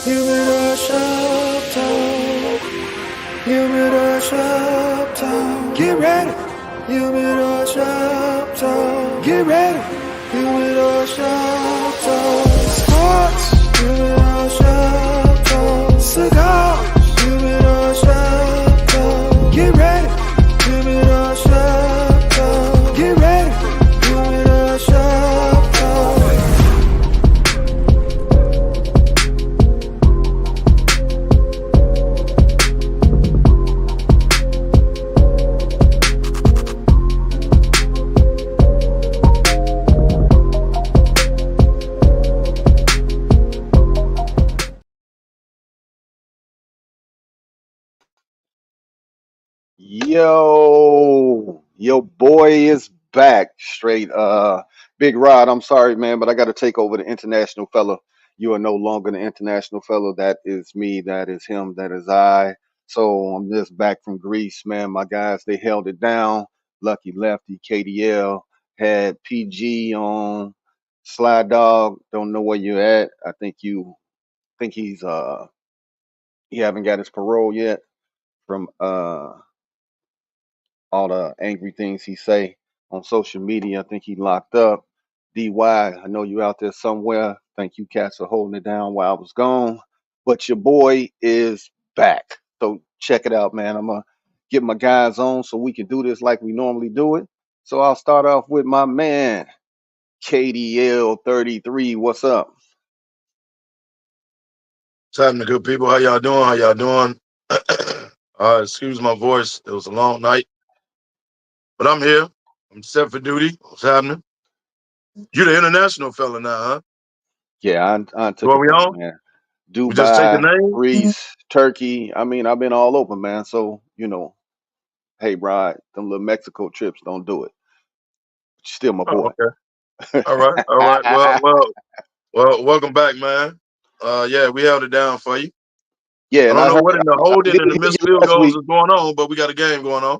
Humidor shop talk. Humidor shop talk. Get ready. Humidor shop talk. Get ready. Humidor shop talk. Sports. Humidor shop talk. Cigars. Humidor shop talk. Get ready. Humidor shop talk. Get ready. Humidor shop talk. Your boy is back straight. Big Rod, I'm sorry, man, but I got to take over the international fella. You are no longer the international fellow. That is me. That is him. That is I. So I'm just back from Greece, man. My guys, they held it down. Lucky Lefty, KDL had PG on Sly Dog. Don't know where you're at. I think he haven't got his parole yet from all the angry things he say on social media. I think he locked up. DY, I know you out there somewhere. Thank you, cats, for holding it down while I was gone. But your boy is back. So check it out, man. I'm gonna get my guys on so we can do this like we normally do it. So I'll start off with my man, KDL33. What's up? What's happening, good people? How y'all doing? How y'all doing? Excuse my voice. It was a long night, but I'm here. I'm set for duty. What's happening? You the international fella now, huh? Yeah, I took What a we break, on? man. We just take the Dubai, name? Greece, Turkey. I mean, I've been all over, man. So, hey, Rod, them little Mexico trips don't do it. But you're still my Oh, boy. okay. All right. All right. Well, welcome back, man. Yeah, we held it down for you. Yeah, I and don't I know heard what in the I holding did and the hear missed you field last goals week. is going on, but we got a game going on.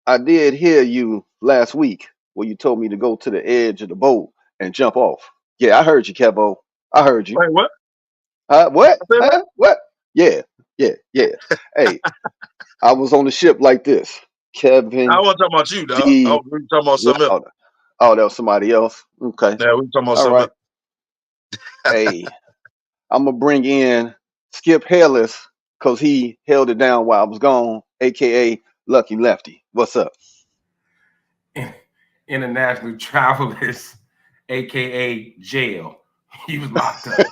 I did hear you last week where you told me to go to the edge of the boat and jump off. Yeah, I heard you, Kevo. I heard you. Wait, what? What? I said what? What? Yeah, yeah. Hey, I was on the ship like this. I Kevin wasn't talking about you, dog. I D. was really talking about something else. Louder. Oh, that was somebody else. Okay. Yeah, we were talking about All something right. else. Hey, I'm gonna bring in Skip Hairless because he held it down while I was gone, aka Lucky Lefty. What's up? International travelers, aka jail. He was locked up.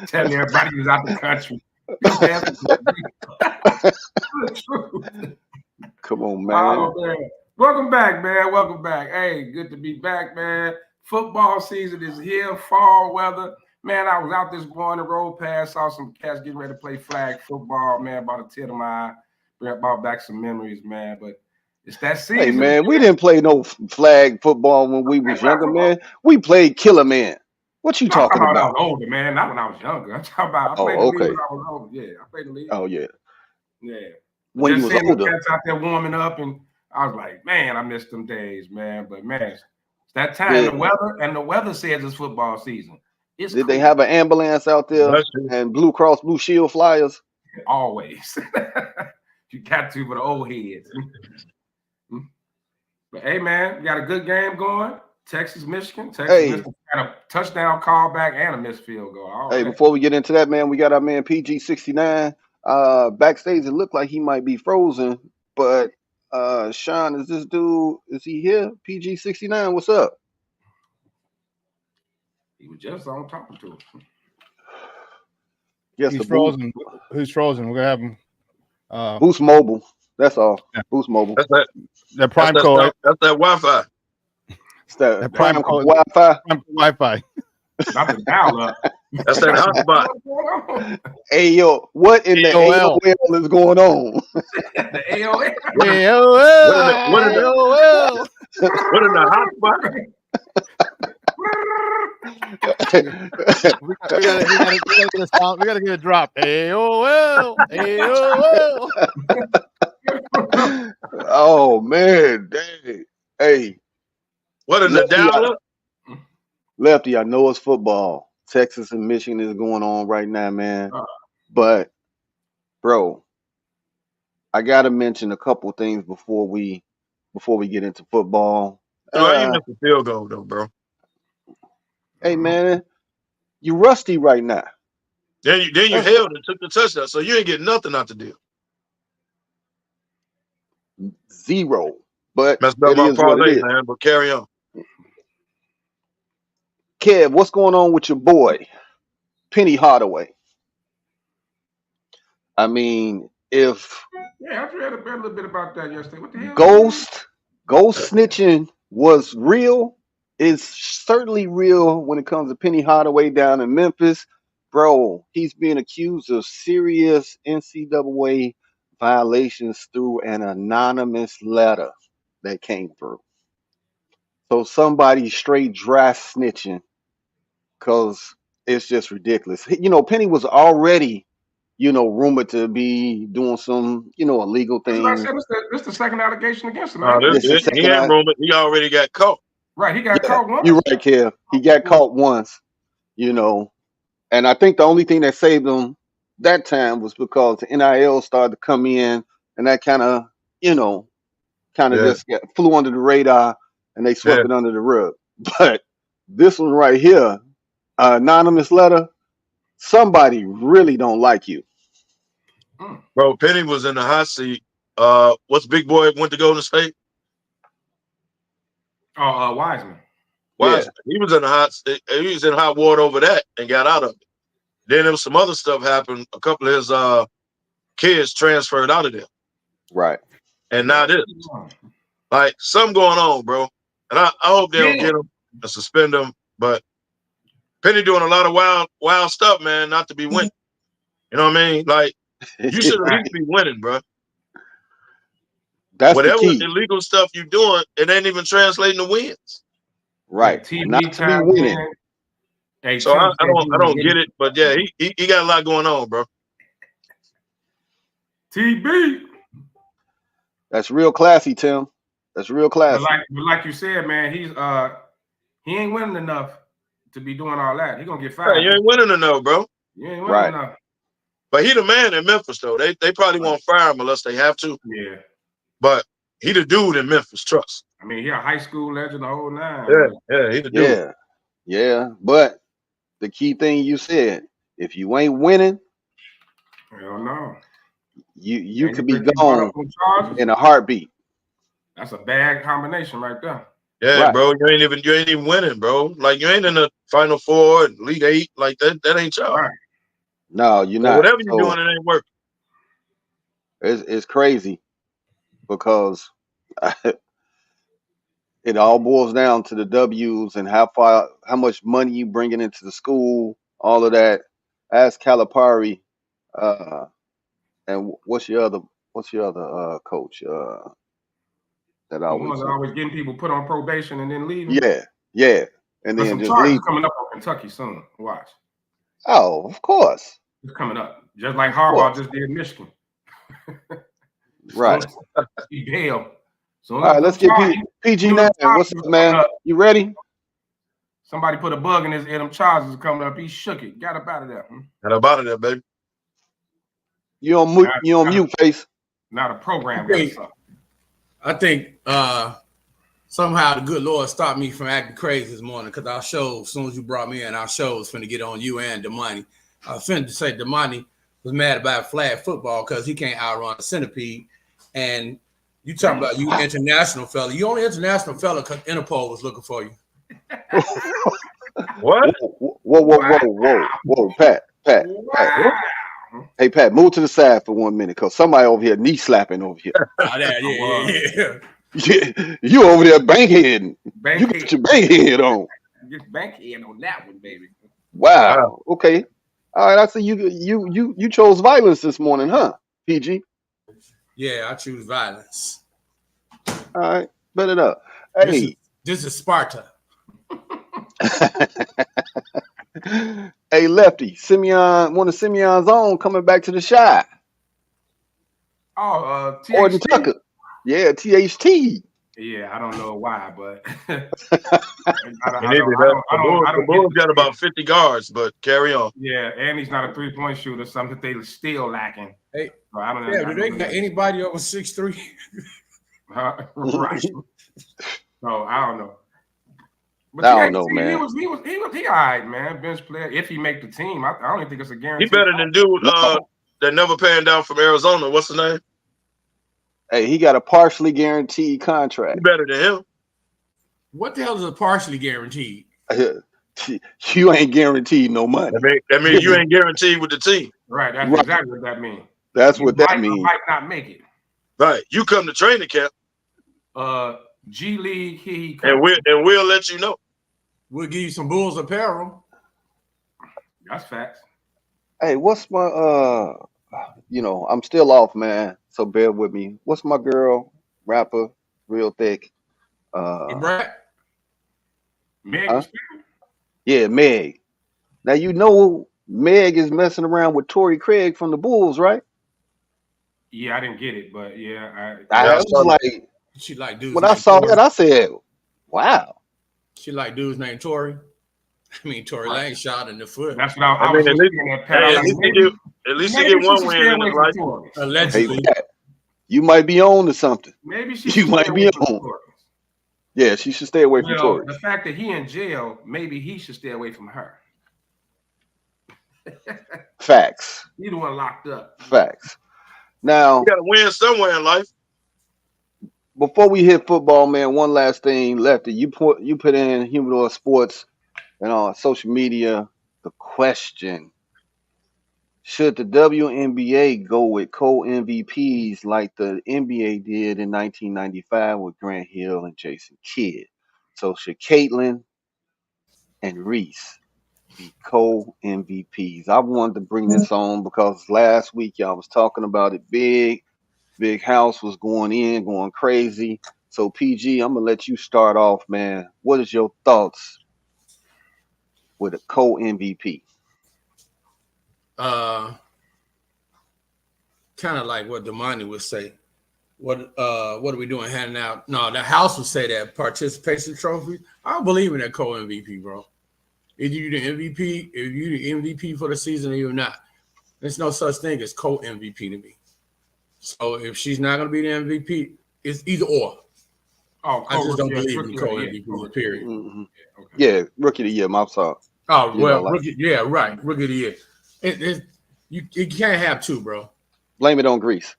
Telling everybody he was out the country. Come on, man. Oh man. Welcome back, man. Welcome back. Hey, good to be back, man. Football season is here, fall weather. Man, I was out this morning, road past, saw some cats getting ready to play flag football, man. About a tear to my eye. Brought back some memories, man. But it's that season. Hey, man, we didn't play no flag football when we was younger, man. We played Killer Man. What you talking about? I about? was older, man. Not when I was younger. I'm talking about I played the league when I was older. Yeah, I played the league. Oh, yeah. Yeah. When you Just was seeing older. the cats out there warming up, and I was like, man, I missed them days, man. But man, it's that time. The weather says it's football season. Did they have an ambulance out there and Blue Cross Blue Shield flyers? Always. You got to for the old heads. But hey, man, we got a good game going. Texas, Michigan. Michigan got a touchdown call back and a missed field goal. Hey, before we get into that, man, we got our man PG69. Backstage, it looked like he might be frozen, but Sean, is he here? PG69, what's up? He was just on talking to him. Yes, he's frozen. Who's frozen? We're gonna have him. Boost Mobile. That's all. Yeah. Boost Mobile. That's that prime code. That's that Wi-Fi. It's that prime code Wi-Fi. Wi-Fi. Not the dial up. That's that hotspot. Hey yo, what in the AOL is going on? The AOL. AOL. What in the hotspot? we gotta get a drop. AOL. Oh man, dang. Hey. What in the dial? Lefty, I know it's football. Texas and Michigan is going on right now, man. But, bro, I gotta mention a couple things before we get into football. Why you missed the field goal though, bro? Hey, man, you rusty right now. Then you held and took the touchdown, so you ain't getting nothing out the deal. 0. But Messed up it my is what it parlay, is. man. But carry on. Kev, what's going on with your boy, Penny Hardaway? I mean, if Yeah, I read a little bit about that yesterday. What the hell? ghost snitching was real, it's certainly real when it comes to Penny Hardaway down in Memphis. Bro, he's being accused of serious NCAA violations through an anonymous letter that came through. So somebody straight dry snitching, because it's just ridiculous. You know, Penny was already, rumored to be doing some, illegal That's what I things. said. This the second allegation against him, man. This is He ain't rumored. He already got caught. Right, he got caught once. You're right, Kev. He got caught once, and I think the only thing that saved him that time was because the NIL started to come in, and that kind of, just flew under the radar, and they swept it under the rug. But this one right here, anonymous letter, somebody really don't like you. Bro, Penny was in the hot seat. What's big boy went to Golden State? Wiseman. Yeah. He was in the he was in hot water over that and got out of it. Then there was some other stuff happened. A couple of his kids transferred out of there. Right. And now this. Like, something going on, bro. And I hope they don't get him and suspend him. But Penny doing a lot of wild stuff, man, not to be winning. You know what I mean? Like, you should at least be winning, bro. That's whatever the key. illegal stuff you're doing, it ain't even translating to wins. Right. Not to be winning. Hey, so I don't get it, but yeah, he got a lot going on, bro. TB. That's real classy, Tim. That's real classy. But like you said, man, he ain't winning enough to be doing all that. He gonna get fired. Hey, you ain't winning enough, bro. You ain't winning enough. But he the man in Memphis, though. They probably won't fire him unless they have to. Yeah. But he the dude in Memphis, trust. I mean, he a high school legend, the whole nine. Yeah, he the dude. Yeah. But the key thing you said, if you ain't winning, hell no. You could be gone in a heartbeat. That's a bad combination right there. Yeah, bro. You ain't even winning, bro. Like, you ain't in the Final Four, Elite 8, like that. That ain't y'all. Right. No, you're not. Whatever you're doing, it ain't working. It's crazy because it all boils down to the W's and how much money you bringing into the school, all of that. Ask Calipari, and what's your other coach? That always getting people put on probation and then leaving. Yeah, and then some just charges leave. Coming up on Kentucky soon. Watch. Oh, of course. It's coming up, just like Harbaugh just did Michigan. Right. Bail. So all right, let's get PG now. What's up, man? You ready? Somebody put a bug in his ear. Them charges coming up. He shook it. Got up out of there. Got up out of there, baby. You on mute, face. Not a program. I think somehow the good Lord stopped me from acting crazy this morning because our show, as soon as you brought me in, our show was finna get on you and Damani. I was finna say Damani was mad about flag football because he can't outrun a centipede. And you talking about you international fella. You only international fella because Interpol was looking for you. What? Whoa, Pat. Hey, Pat, move to the side for 1 minute because somebody over here knee slapping over here. Yeah. You over there bankheading. You got your bankhead on. Get bankhead on that one, baby. Wow. Okay. All right. I see you chose violence this morning, huh, PG? Yeah, I choose violence. All right. Bet it up. Hey. This is Sparta. Hey, Lefty, one of Simeon's own coming back to the Shy. Oh, Orton Tucker. Yeah, THT. Yeah, I don't know why, but I The don't get Bulls got about 50 guards, but carry on. Yeah, and he's not a 3-point shooter, something they still lacking. Hey, so I don't know. yeah, do they got anybody over 6'3"? Right. So I don't know. But I don't know, man. He all right, man. Bench player. If he make the team, I don't even think it's a guarantee. He better than dude that never panned down from Arizona. What's his name? Hey, he got a partially guaranteed contract. He better than him. What the hell is a partially guaranteed? You ain't guaranteed no money. That means you ain't guaranteed with the team. Right. That's exactly what that means. That's what that means. Might not make it. Right. You come to training camp. G League, he comes. And we'll let you know. We'll give you some Bulls apparel. That's facts. Hey, what's my I'm still off, man. So bear with me. What's my girl, rapper, real thick? Meg. Huh? Yeah, Meg. Now Meg is messing around with Torrey Craig from the Bulls, right? Yeah, I didn't get it, but yeah, I was like, she like dudes. When I saw that, I said, "Wow." She like dudes named Tory. I mean, Tory Lane shot in the foot. That's what I was thinking. At least he get one win in his life. Allegedly. Hey, you might be on to something. Maybe you might be on. Yeah, she should stay away from Tory. The fact that he in jail, maybe he should stay away from her. Facts. He the one locked up. Facts. Now you gotta win somewhere in life. Before we hit football, man, one last thing, Lefty. You put in Humidor Sports and on social media the question: should the WNBA go with co-MVPs like the NBA did in 1995 with Grant Hill and Jason Kidd? So should Caitlin and Reese be co-MVPs? I wanted to bring this on because last week y'all was talking about it big. Big House was going crazy. So PG, I'm gonna let you start off, man. What is your thoughts with a co-MVP? Kind of like what Damani would say. What are we doing handing out? No, the House would say that participation trophy. I don't believe in that co-MVP, bro. Either you the MVP, if you the MVP for the season or you're not. There's no such thing as co-MVP to me. So if she's not going to be the MVP, it's either or. Oh, I just don't believe in co-MVP, period. Mm-hmm. Yeah, rookie of the year, my fault. Oh, well, rookie, yeah, right. Rookie of the year. You can't have two, bro. Blame it on Greece.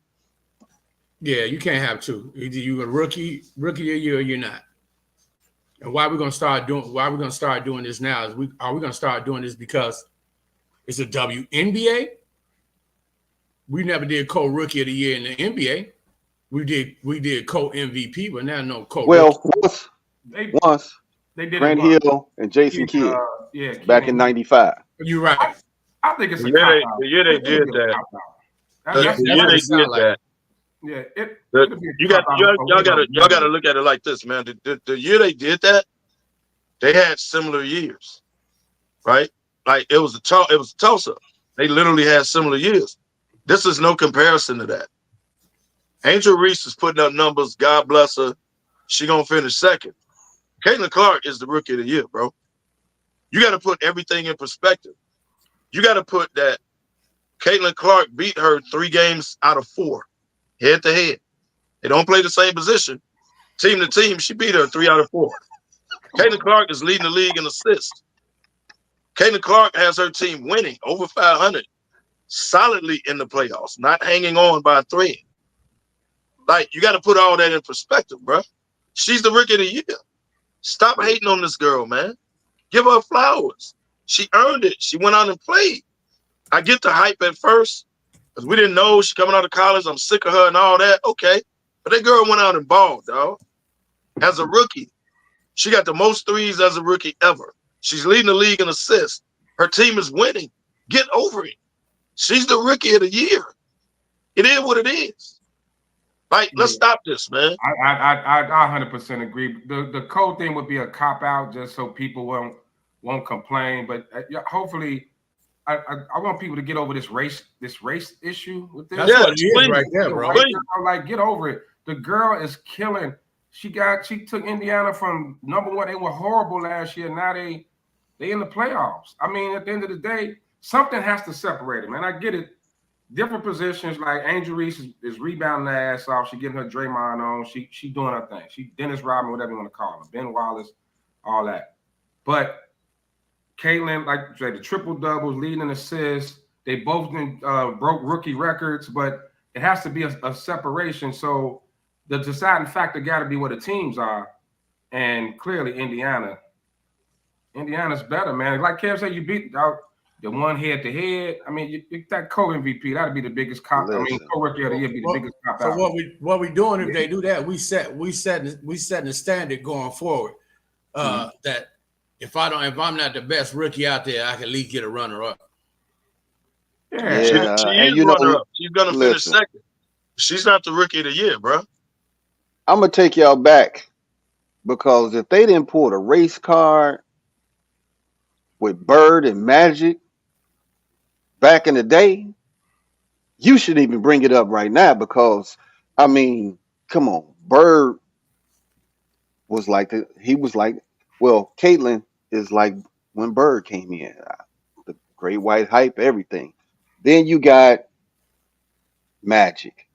Yeah, you can't have two. Either you're a rookie of the year or you're not. And why we're going to start doing this now is are we going to start doing this because it's a WNBA? We never did co-rookie of the year in the NBA. We did co-MVP, but now no co-rookie. Well, once they did Grant Hill and Jason Kidd back in '95. You're right. I think it's the year they did that. The year they did that. Yeah, y'all gotta look at it like this, man. The year they did that, they had similar years, right? Like it was Tulsa. They literally had similar years. This is no comparison to that. Angel Reese is putting up numbers. God bless her. She gonna finish second. Caitlin Clark is the rookie of the year, bro. You got to put everything in perspective. You got to put that Caitlin Clark beat her 3 games out of 4, head to head. They don't play the same position. Team to team, she beat her 3 out of 4. Caitlin Clark is leading the league in assists. Caitlin Clark has her team winning over 500, solidly in the playoffs, not hanging on by a thread. Like, you got to put all that in perspective, bro. She's the rookie of the year. Stop hating on this girl, man. Give her flowers. She earned it. She went out and played. I get the hype at first because we didn't know she coming out of college. I'm sick of her and all that. Okay. But that girl went out and balled, dog. As a rookie, she got the most threes as a rookie ever. She's leading the league in assists. Her team is winning. Get over it. She's the rookie of the year. It is what it is. Like, let's stop this, man. I 100% agree. The code thing would be a cop out just so people won't complain. But hopefully, I want people to get over this race issue with this. That's what it is right there, bro. Like, get over it. The girl is killing She took Indiana from number one. They were horrible last year. Now they in the playoffs. I mean, at the end of the day, something has to separate them. And I get it. Different positions, like Angel Reese is rebounding her ass off. She getting her Draymond on. She doing her thing. She Dennis Rodman, whatever you want to call her. Ben Wallace, all that. But Caitlin, like you said, the triple doubles, leading in assists. They both broke rookie records, but it has to be a separation. So the deciding factor got to be where the teams are. And clearly Indiana's better, man. Like Kev said, you beat the one head-to-head. I mean, that co-MVP, that'd be the biggest cop. I mean, co-rookie of the year be the biggest cop out. So what we doing if they do that? We setting the standard going forward. That if I'm not the best rookie out there, I can at least get a runner-up. Yeah, she is runner-up. She's gonna finish second. She's not the rookie of the year, bro. I'm gonna take y'all back because if they didn't pull the race card with Bird and Magic back in the day, you shouldn't even bring it up right now because, I mean, come on. Bird was like, Caitlin is like when Bird came in. The great white hype, everything. Then you got Magic.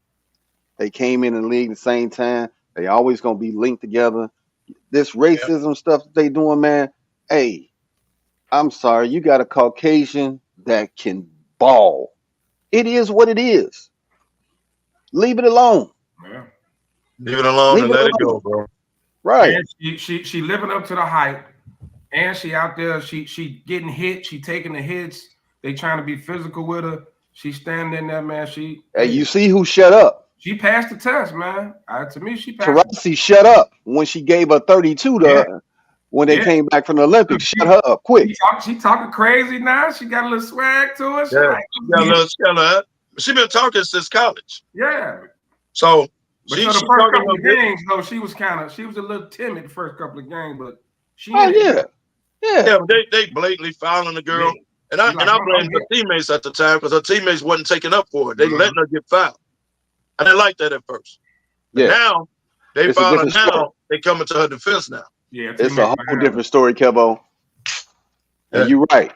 They came in the league at the same time. They always going to be linked together. This racism stuff that they doing, man, hey, I'm sorry. You got a Caucasian that can ball. It is what it is. Leave it alone. Yeah. Leave it alone and let it go, bro. Right. And she living up to the hype, and she out there. She getting hit. She taking the hits. They trying to be physical with her. She standing there, man. Hey, you see who shut up? She passed the test, man. To me, she passed. Taurasi shut up when she gave her 32 to her when they came back from the Olympics. Shut her up quick. She talking crazy now. She got a little swag to her. She been talking since college. Yeah. So the first couple of games, though, she was a little timid the first couple of games, but she. But they blatantly fouling the girl, and I blame her teammates at the time because her teammates wasn't taking up for her. They letting her get fouled. I didn't like that at first. Yeah. Now they foul her now. They coming to her defense now. Yeah, it's a whole different story, Kevo. And you're right.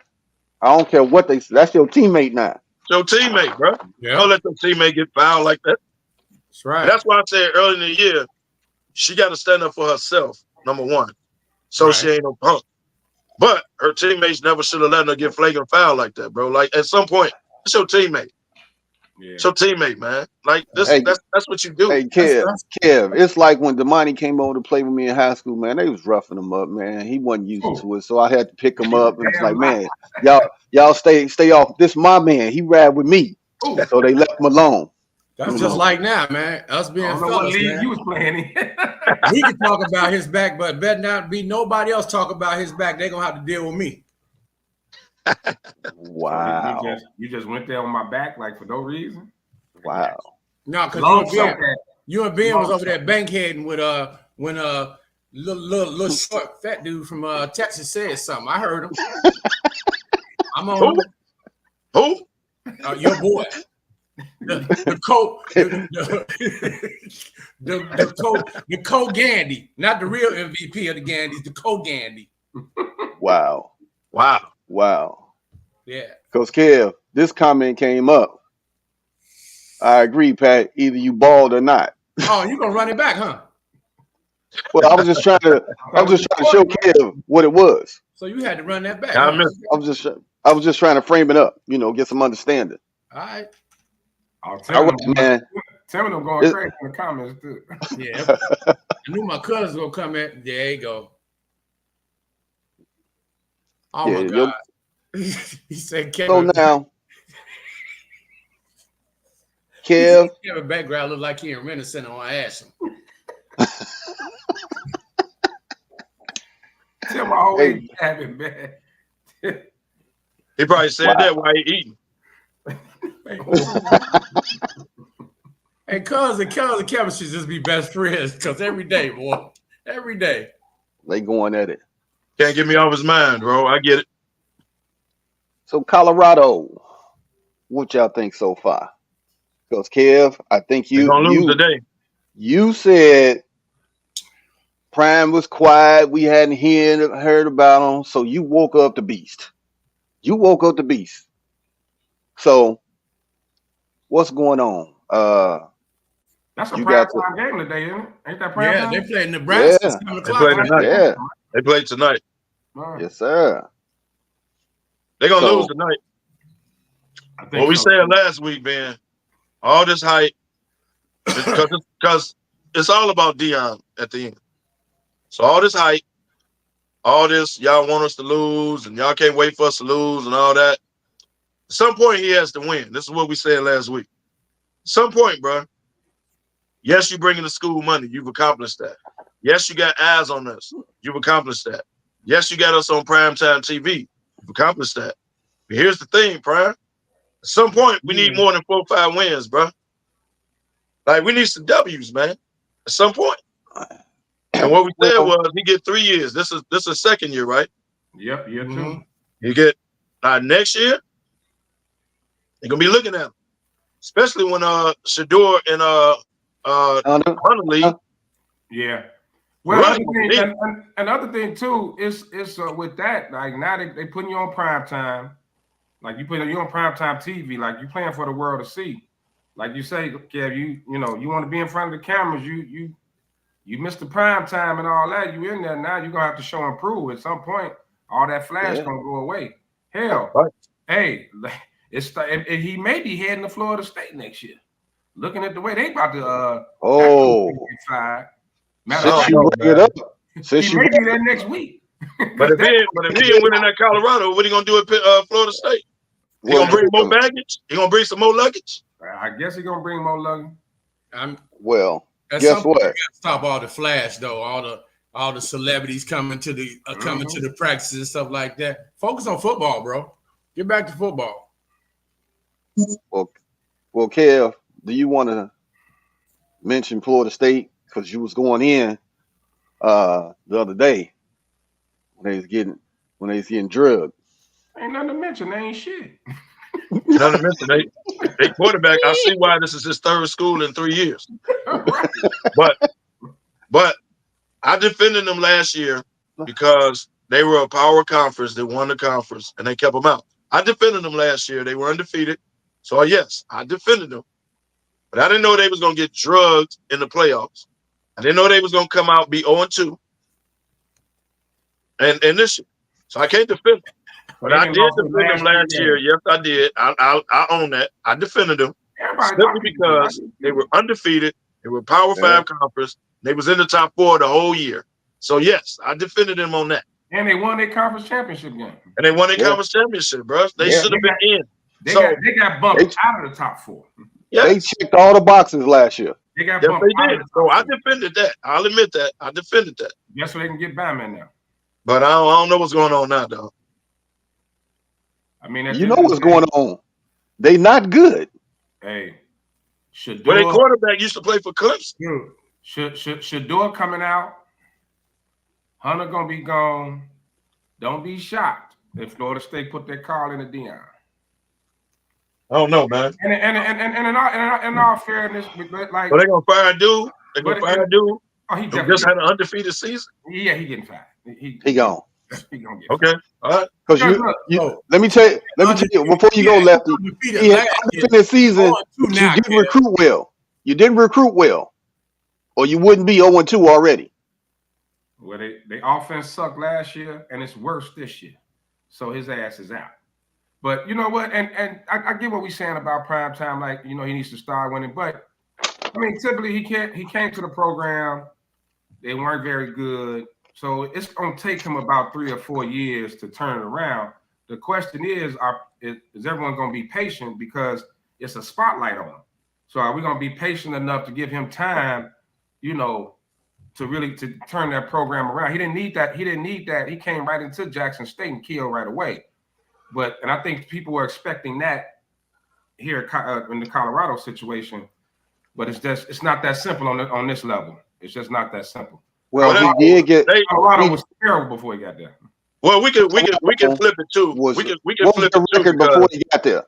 I don't care what they say. That's your teammate now. Your teammate, bro. Yeah. Don't let your teammate get fouled like that. That's right. And that's why I said early in the year, she got to stand up for herself, number one. So she ain't no punk. But her teammates never should have let her get flagrant foul like that, bro. Like at some point, it's your teammate. Yeah. It's your teammate, man. Like this, that's what you do. Hey, Kev, it's like when Damani came over to play with me in high school, man. They was roughing him up, man. He wasn't used to it, so I had to pick him up. And it's like, man, y'all stay off. This my man. He ride with me, so they left him alone. That's just like now, man. Us being fellas, man. You was playing. He can talk about his back, but better not be nobody else talk about his back. They're gonna have to deal with me. Wow. So you just went there on my back like for no reason. Wow. No, because you and Ben was over there bankheading with when little short fat dude from Texas said something. I heard him. I'm on who? Your boy. The Gandy, not the real MVP of the Gandys, the Gandy. Wow. Yeah. Because Kev, this comment came up. I agree, Pat. Either you balled or not. Oh, you gonna run it back, huh? Well, I was just trying to show Kev what it was. So you had to run that back. I was just trying to frame it up, get some understanding. All right. All right, man. Tell me I'm going crazy in the comments too. Yeah. I knew my cousin's gonna come in. There you go. Oh my God. He said Kevin. So now, Kev. Kevin background look like he in Renison on Ashland. Tell me always having man. He probably said that while he eating. Hey, cousin Kevin should just be best friends because every day, boy. Every day. They going at it. Can't get me off his mind, bro. I get it. So Colorado, what y'all think so far? Because Kev, I think you gonna lose today. You said Prime was quiet. We hadn't heard about him. So you woke up the beast. You woke up the beast. So what's going on? That's a You prime got to, time game today, isn't it? Ain't that prime Yeah, time? they played Nebraska yeah, 7 They o'clock. play tonight. yeah, They play tonight. Right. yes, sir. They're gonna So lose tonight. I think What we so. said last week, man. All this hype, because it's all about Dion at the end. So all this hype, all this y'all want us to lose, and y'all can't wait for us to lose, and all that. At some point, he has to win. This is what we said last week. At some point, bro. Yes, you bringing the school money. You've accomplished that. Yes, you got eyes on us. You've accomplished that. Yes, you got us on primetime TV. You've accomplished that. But here's the thing, Prime. At some point, we need more than 4 or 5 wins, bro. Like, we need some W's, man. At some point. And what we said was he get 3 years. This is a second year, right? Yep, year two. You get next year, they're gonna be looking at him. Especially when Shador and Hunter league. Yeah. Well, Right. another thing too is with that, like now they putting you on prime time, like you on prime time TV, like you playing for the world to see. Like you say, Kev, you want to be in front of the cameras, you missed the prime time and all that. You in there now, you're gonna have to show and prove at some point. All that flash gonna go away. Hell, right. Hey, he may be heading to Florida State next year. Looking at the way they about to since you bring it up, he may be there next week. But if he ain't winning at Colorado, what are you gonna do at Florida State? He gonna bring more baggage? He gonna bring some more luggage? I guess he's gonna bring more luggage. Guess what? Stop all the flash though, all the celebrities coming to the practices and stuff like that. Focus on football, bro. Get back to football. Well, Kev, do you want to mention Florida State because you was going in the other day when they was getting drugged? Ain't nothing to mention. They ain't shit. Nothing to mention. They quarterback. I see why this is his third school in 3 years. But I defended them last year because they were a power conference. They won the conference and they kept them out. I defended them last year. They were undefeated. So yes, I defended them. But I didn't know they was gonna get drugged in the playoffs. I didn't know they was gonna come out be 0-2. And this year. So I can't defend them. But I did defend them last year. Yes, I did. I own that. I defended them simply because they were undefeated. They were Power 5 conference. They was in the top 4 the whole year. So yes, I defended them on that. And they won their conference championship game. And they won their conference championship, bro. They should have been in. They got bumped out of the top 4. Yes. They checked all the boxes last year. They got bumped out of the top 4. So I four. defended that. I'll admit that. I defended that. Guess what they can get Batman now. But I don't know what's going on now, though. I mean, you know what's going on. They not good. Hey, Shador. Well, their quarterback used to play for Clemson. Shador coming out. Hunter gonna be gone. Don't be shocked if Florida State put their call in the Dion. I don't know, man. And in all fairness, like, but they're gonna fire a dude. They're gonna fire a dude. Oh, he just had an undefeated season. Yeah, he getting fired. He gone. He gonna get okay. All right. Because let me tell you before you go, Lefty. He had undefeated season. You didn't recruit well. You didn't recruit well, or you wouldn't be 0-2 already. Well, they offense sucked last year, and it's worse this year. So his ass is out. But you know what? And I get what we're saying about prime time. Like, he needs to start winning. But I mean, typically he came to the program. They weren't very good. So it's going to take him about 3 or 4 years to turn it around. The question is everyone going to be patient because it's a spotlight on him? So are we going to be patient enough to give him time, to really to turn that program around? He didn't need that. He came right into Jackson State and killed right away. And I think people were expecting that here in the Colorado situation. But it's not that simple on this level. It's just not that simple. Well, he did get. Colorado was terrible before he got there. Well, we can flip it too. We can flip the record before he got there.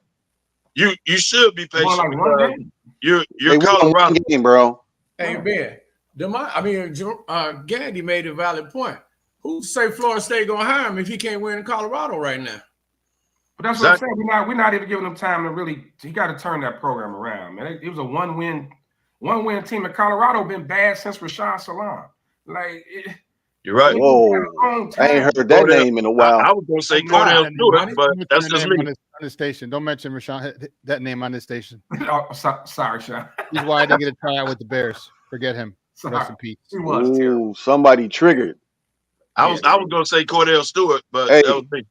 You should be patient because you're Colorado game, bro. Hey Ben, Gandy made a valid point. Who say Florida State gonna hire him if he can't win in Colorado right now? But that's what I'm saying. We're not even giving him time to really. He got to turn that program around, man. It was a one-win team in Colorado. Been bad since Rashawn Salam. You're right. Whoa, I ain't heard that name in a while. I was gonna say Cordell Stewart, but that's just me. On this station, don't mention Rashawn that name on this station. Oh, sorry, Sean. He's why I didn't get a tryout with the Bears. Forget him. Sorry. Rest in peace. He was terrible. Somebody triggered. I was gonna say Cordell Stewart, but that was me.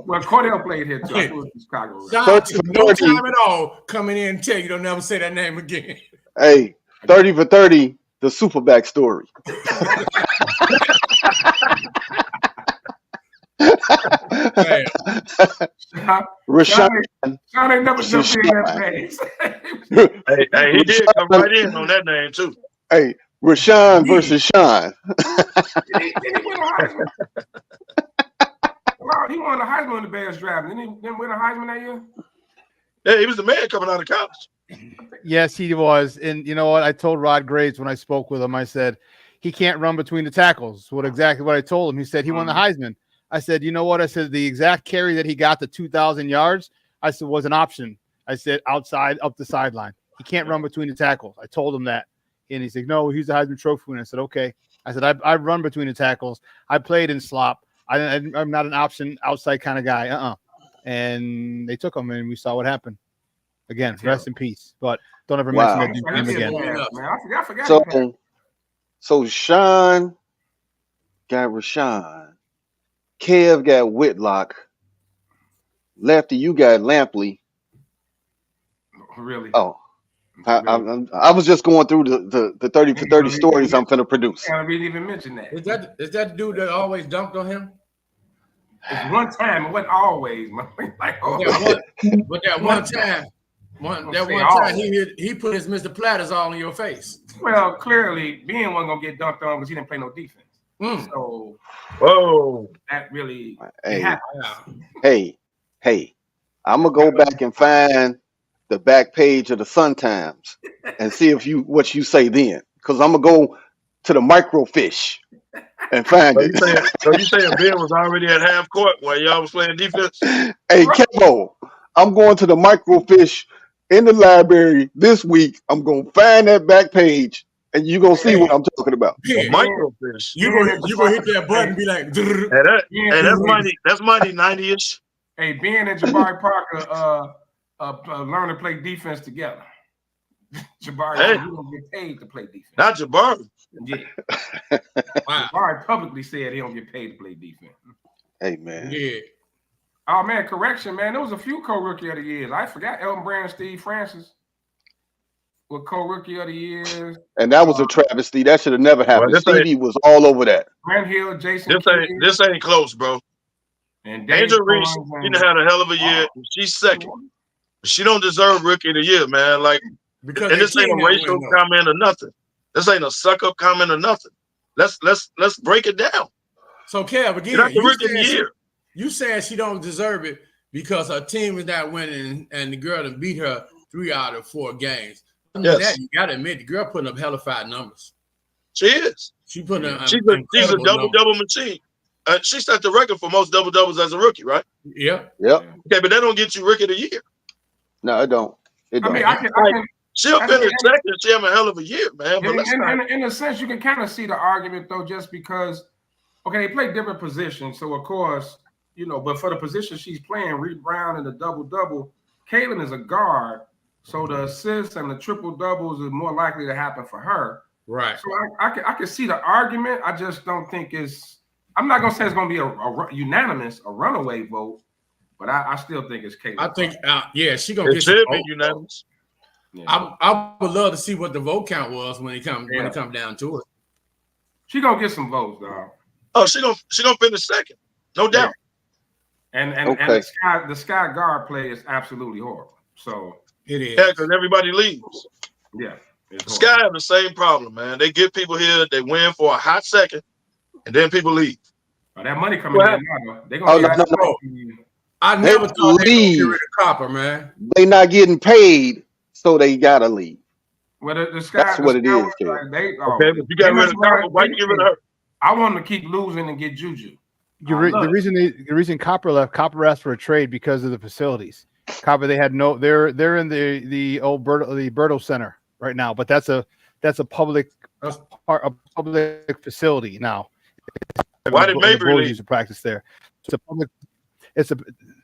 Well, Cordell played here too. I was in Chicago. No time at all coming in and tell you don't never say that name again. Hey, 30 for 30, the Superback story. Rashawn ain't never jumped in that face. Hey, he did come right in on that name too. Hey, Rashawn versus Sean. He win a Heisman. Wow, he won the Heisman in the Bears draft. Didn't he win a Heisman that year? Yeah, he was the man coming out of college. Yes, he was. And you know what? I told Rod Graves when I spoke with him, I said, he can't run between the tackles. Exactly what I told him. He said he won the Heisman. I said, you know what? I said, the exact carry that he got, the 2,000 yards, I said, was an option. I said, outside, up the sideline. He can't run between the tackles. I told him that. And he said, no, he's the Heisman Trophy winner. I said, okay. I said, I run between the tackles. I played in slop. I'm not an option outside kind of guy. And they took him, and we saw what happened. Again, rest in peace. But don't ever mention that dude's name again. I forgot. So Sean got Rashawn. Kev got Whitlock. Lefty, you got Lampley. Really? Oh. I was just going through the 30 for 30 stories I'm finna produce. I didn't even mention that. Is that the dude that always dunked on him? It's one time, it wasn't always. But that one time he put his Mr. Platters all in your face. Well, clearly, Ben wasn't gonna get dunked on because he didn't play no defense. So, that really happened. Hey, I'm gonna go back and find the back page of the Sun Times and see what you say then, because I'm gonna go to the microfiche and find it. So you saying Ben was already at half court while y'all was playing defense? Hey, Kevo, I'm going to the microfiche in the library this week. I'm gonna find that back page, and you're gonna see what I'm talking about. Microfiche. You gonna hit that button and be like, that's money 90-ish. Hey, Ben and Jabari Parker learn to play defense together. Jabari, you don't get paid to play defense. Not Jabari. Yeah. Jabari publicly said he don't get paid to play defense. Hey, man. Yeah. Oh, man, correction, man. There was a few co-rookie of the years. I forgot Elton Brand and Steve Francis were co-rookie of the years. And that was a travesty. That should have never happened. Well, Stevie was all over that. Grant Hill, Jason. This ain't close, bro. And Angel Reese, she had a hell of a year. She's second. She don't deserve rookie of the year, man. Because this ain't a racial comment or nothing. This ain't a suck-up comment or nothing. Let's break it down. So, Kev, again, you're not the rookie of the year. You saying she don't deserve it because her team is not winning and the girl done beat her 3 out of 4 games. That, you got to admit, the girl putting up hellified numbers. She is. She's a double-double machine. She set the record for most double-doubles as a rookie, right? Yeah. Yep. Okay, but that don't get you rookie of the year. No, it don't. I mean, she'll finish second. She have a hell of a year, man. But in a sense, you can kind of see the argument, though, just because, okay, they play different positions. So, of course, but for the position she's playing, Reed Brown and the double-double, Kaylin is a guard. So the assists and the triple-doubles is more likely to happen for her. Right. So I can see the argument. I just don't think I'm not going to say it's going to be a unanimous, a runaway vote, but I still think it's Kaylin. I think, she going to get should be unanimous. Yeah. I would love to see what the vote count was when it come down to it. She gonna get some votes, dog. Oh, she gonna finish second, no doubt. And the Sky guard play is absolutely horrible. So it is. Yeah, because everybody leaves. Yeah, Sky have the same problem, man. They get people here, they win for a hot second, and then people leave. That money coming in now, they're gonna I never thought they were get rid of Copper, man. They not getting paid, so they gotta leave. Well, the That's what it is, kid. They, Okay, but you got rid of Copper. Why you get rid of her? I want them to keep losing and get Juju. The reason Copper left, Copper asked for a trade because of the facilities. Copper, they had no. They're in the old Berto Center right now, but that's a public facility now. Why did Mabry leave? Used to practice there? It's a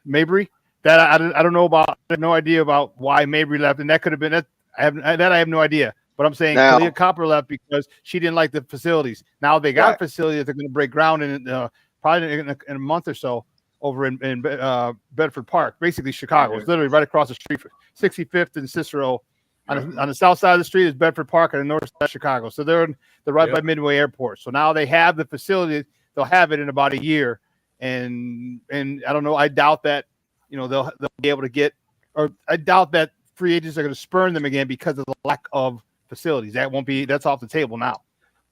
Mabry that I don't know about. I have no idea about why Mabry left, and that could have been that. I have no idea. But I'm saying Kalia Copper left because she didn't like the facilities. Now they got a facility that they're going to break ground in probably in a month or so over in Bedford Park, basically Chicago. It's literally right across the street, 65th and Cicero. On the south side of the street is Bedford Park, and the north side of Chicago. So they're right by Midway Airport. So now they have the facility. They'll have it in about a year, and I don't know. I doubt that they'll be able to get, or I doubt that free agents are going to spurn them again because of the lack of facilities. That's off the table now.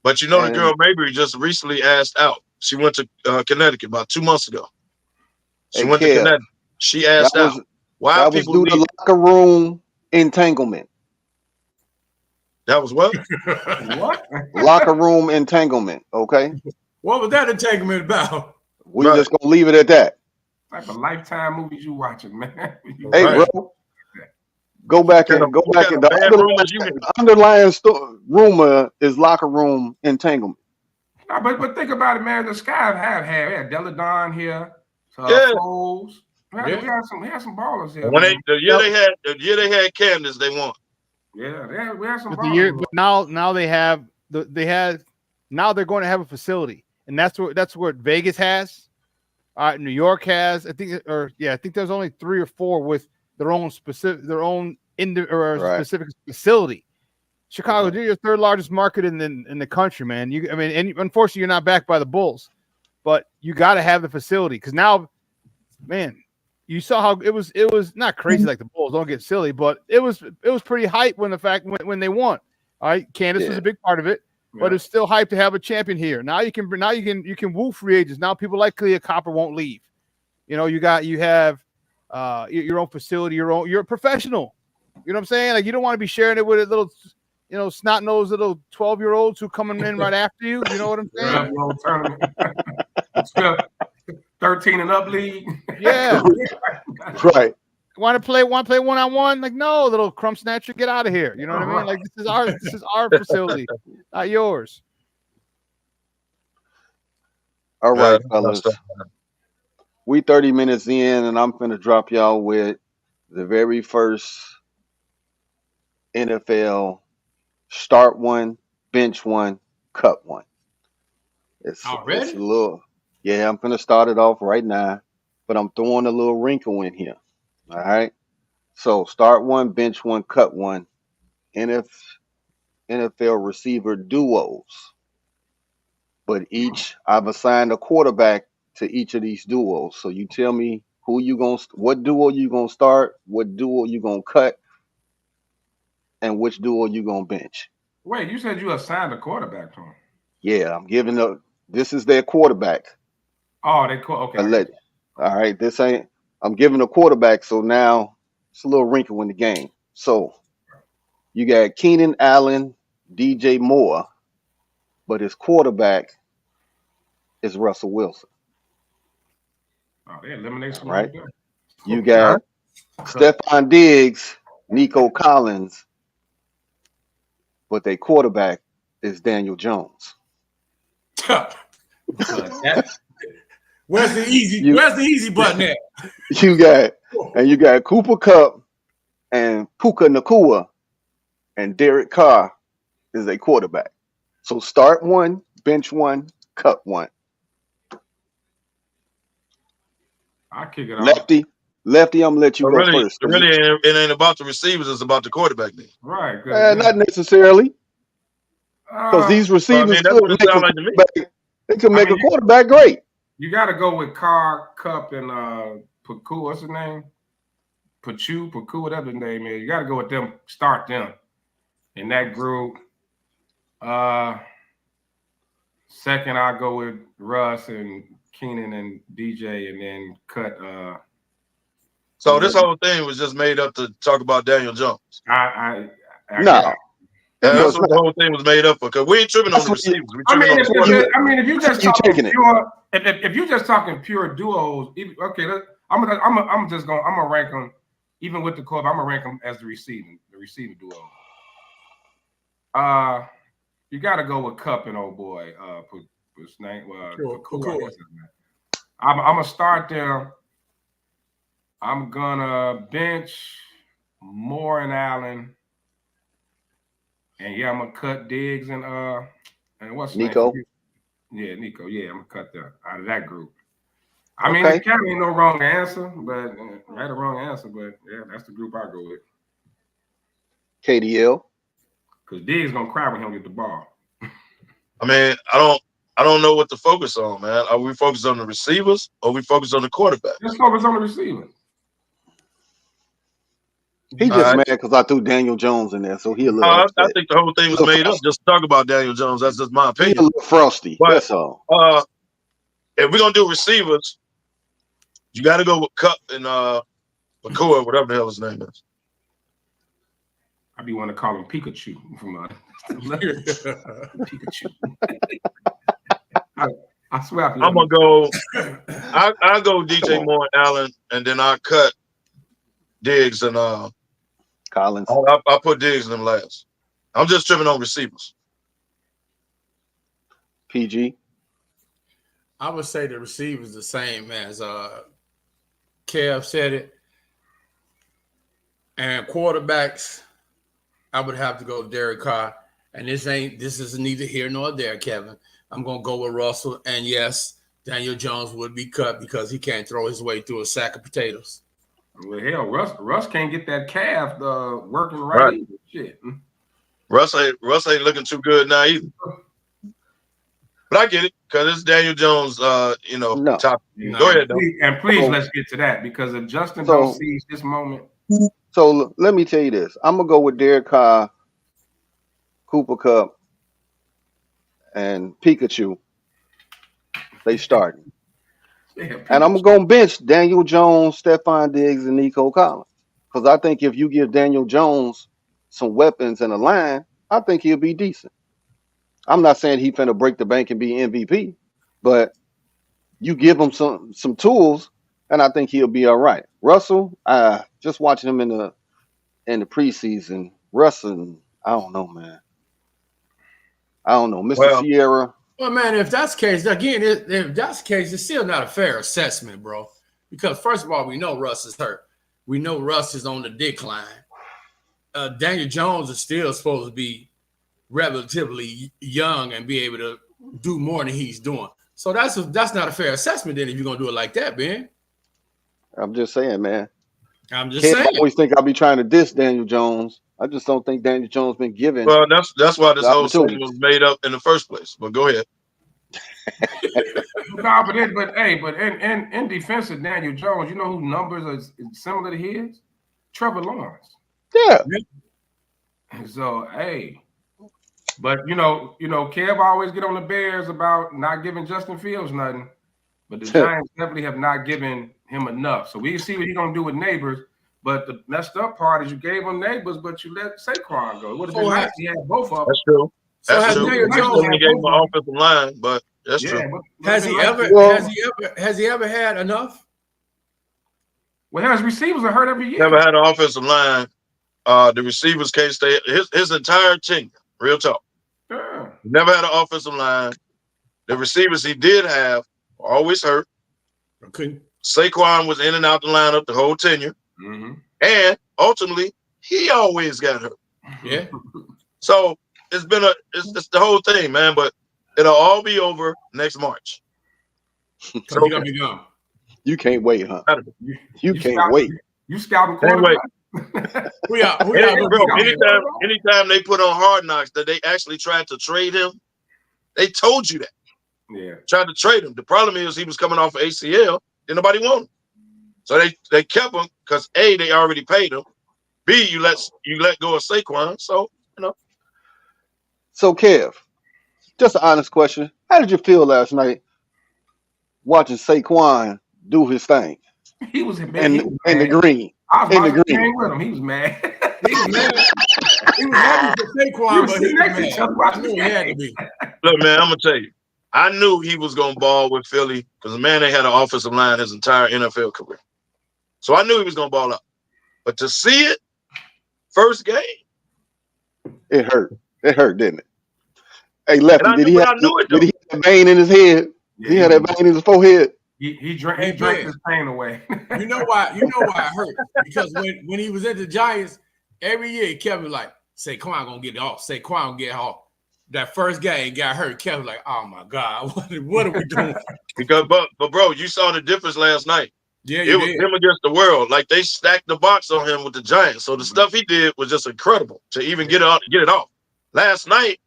But the girl Mabry just recently asked out. She went to Connecticut about 2 months ago. She went to Connecticut. She asked out. Why that people was due to locker room entanglement. That was what? What? Locker room entanglement. Okay. What was that entanglement about? We're just gonna leave it at that. Like a Lifetime movies you watching, man. Hey, bro. Go back and the underlying rumor is locker room entanglement. No, but think about it, man. The Sky have had Deladon here, Foles. We had some ballers here. When the year they had Candace, they won. Yeah, we had some ballers. But now now they're going to have a facility, and that's what Vegas has. New York has. I think there's only 3 or 4 with their own specific facility. Chicago, you're your third largest market in the country, man. And unfortunately, you're not backed by the Bulls, but you got to have the facility because now, man, you saw how it was not crazy like the Bulls. Don't get silly, but it was pretty hype when they won. All right, Candace was a big part of it, but it's still hype to have a champion here. Now you can woo free agents. Now people like Kalia Copper won't leave. You have your own facility, you're a professional. You know what I'm saying? Like you don't want to be sharing it with a little, snot-nosed little 12-year-olds who coming in right after you. You know what I'm saying? 13 and up league. Yeah. Right. Want to play one-on-one? Like, no, little crumb snatcher, get out of here. You know what I mean? Like this is our facility, not yours. All right, fellas. We 30 minutes in, and I'm finna drop y'all with the very first NFL start one, bench one, cut one. It's a little, I'm finna start it off right now, but I'm throwing a little wrinkle in here. All right. So start one, bench one, cut one. NFL receiver duos. But I've assigned a quarterback to each of these duos. So you tell me what duo you gonna start, what duo you gonna cut, and which duo you gonna bench. Wait, you said you assigned a quarterback to him? Yeah, I'm giving this is their quarterback. Oh, okay. All right, I'm giving a quarterback, so now it's a little wrinkle in the game. So you got Keenan Allen, DJ Moore, but his quarterback is Russell Wilson. Oh, they eliminate right. You got Stephon Diggs, Nico Collins, but their quarterback is Daniel Jones. Where's the easy button at? You got Cooper Kupp and Puka Nacua, and Derek Carr is a quarterback. So start one, bench one, cut one. I'll kick it off. Lefty, I'm gonna let you go first. It ain't about the receivers, it's about the quarterback then. Right. Not necessarily. Because these receivers could make a quarterback great. You got to go with Carr, Kupp, and Paku. What's his name? Paku, whatever his name is. You got to go with them. Start them in that group. Second, I'll go with Russ and Keenan and DJ, and then cut. So this whole thing was just made up to talk about Daniel Jones. No. Yeah, No, that's it's what not. the whole thing was made up for. Because we ain't tripping on That's the what you, receivers. We I tripping mean, on the quarterback. if you just you talking taking it. pure, if you just talking pure duos, I'm gonna rank them even with the quarterback. I'm gonna rank them as the receiving duo. You got to go with Cup and old boy. His name Pakua, I guess his name. I'm gonna start there. I'm gonna bench Moore and Allen, and yeah, I'm gonna cut Diggs and what's his Nico. name? Yeah, Nico. Yeah, I'm gonna cut that out of that group. I mean, Okay. it can't be no wrong answer, but right or wrong answer, but yeah, that's the group I go with. KDL. Because Diggs gonna cry when he don't get the ball. I mean, I don't know what to focus on, man. Are we focused on the receivers or we focused on the quarterback? Let's focus on the receivers. He just mad because I threw Daniel Jones in there, so he a little I upset. think the whole thing was made up just to talk about Daniel Jones. That's just my He a opinion. little frosty. But, that's all. If we're gonna do receivers, you got to go with Cup and Pakua, whatever the hell his name is. I be want to call him Pikachu from Pikachu. I swear. I'm gonna go. I go DJ Moore and Allen, and then I cut Diggs and Collins. I'll put Diggs in them last. I'm just tripping on receivers. PG. I would say the receivers the same as Kev said it. And quarterbacks, I would have to go Derek Carr. And this is neither here nor there, Kevin. I'm gonna go with Russell. And yes, Daniel Jones would be cut because he can't throw his way through a sack of potatoes. Well, hell, Russ can't get that calf working right. Either. Shit. Russ ain't looking too good now either. But I get it because it's Daniel Jones. Top. Go ahead, though. And please, let's get to that because if Justin don't seize this moment. So let me tell you this. I'm gonna go with Derek Carr, Cooper Kupp, and Pikachu. They starting. And I'm going to bench Daniel Jones, Stephon Diggs, and Nico Collins. Because I think if you give Daniel Jones some weapons and a line, I think he'll be decent. I'm not saying he's finna break the bank and be MVP, but you give him some tools, and I think he'll be all right. Russell, just watching him in the preseason, Russell, I don't know, man. I don't know. Mr. Sierra. Well, man, if that's the case, again, if that's the case, it's still not a fair assessment, bro. Because first of all, we know Russ is hurt. We know Russ is on the decline. Daniel Jones is still supposed to be relatively young and be able to do more than he's doing. So that's not a fair assessment then if you're gonna do it like that, man. I'm just saying, man. I'm just saying. I always think I'll be trying to diss Daniel Jones. I just don't think Daniel Jones been given. Well, that's why this whole thing was made up in the first place. But go ahead. But in defense of Daniel Jones, you know who numbers are similar to his? Trevor Lawrence. Yeah. So but you know, Kev always get on the Bears about not giving Justin Fields nothing, but the Giants definitely have not given him enough. So we see what he's gonna do with Neighbors. But the messed up part is you gave him Neighbors, but you let Saquon go. It would have been nice if he had both of them. That's true. That's true. Daniel Jones gave him an offensive line, but that's true. Has he ever had enough? Well, his receivers are hurt every year. Never had an offensive line. The receivers can't stay. His entire tenure, real talk. Yeah. Never had an offensive line. The receivers he did have were always hurt. Okay. Saquon was in and out the lineup the whole tenure. Mm-hmm. And ultimately, he always got hurt. Yeah. So it's the whole thing, man. But it'll all be over next March. So you're gonna be gone. You can't wait, huh? You can't wait. You scouting quarterback. Anytime they put on Hard Knocks that they actually tried to trade him, they told you that. Yeah. Tried to trade him. The problem is he was coming off of ACL and nobody wanted him. So they kept him because A, they already paid him. B, you let go of Saquon. So, So Kev, just an honest question. How did you feel last night watching Saquon do his thing? He was in the green. I was watching the game with him. He was mad. He was mad. He was happy for Saquon, but he was mad. I knew he had to be. Look, man, I'm gonna tell you. I knew he was gonna ball with Philly because the man they had an offensive line his entire NFL career. So I knew he was gonna ball out. But to see it, first game, it hurt. It hurt, didn't it? Hey, Lefty, did he have a vein in his head? Yeah, he had that vein in his forehead. He drank his pain away. You know why it hurt? Because when he was at the Giants, every year Kevin like, Saquon gonna get off. Saquon gonna get off. That first game got hurt. Kevin like, oh my God, what are we doing? Because but bro, you saw the difference last night. Yeah, it was him against the world. Like they stacked the box on him with the Giants. So the stuff he did was just incredible to even get it off. Last night,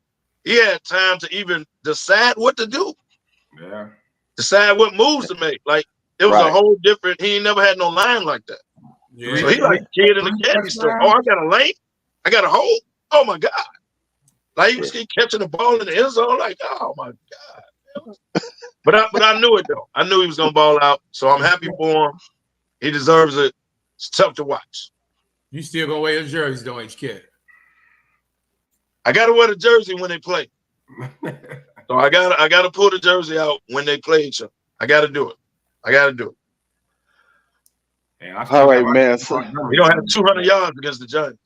he had time to even decide what to do. Yeah. Decide what moves to make. Like it was a whole different. He ain't never had no line like that. Yeah. So he like a kid in the candy store. Oh, I got a lane. I got a hole. Oh my God. Like he was catching the ball in the end zone. Like, oh my God. But I knew it though. I knew he was gonna ball out. So I'm happy for him. He deserves it. It's tough to watch. You still gonna wear your jerseys, don't you, kid? I gotta wear the jersey when they play. So I gotta pull the jersey out when they play each other. I gotta do it. Yeah, all right, man. So, we don't have 200 yards against the Giants.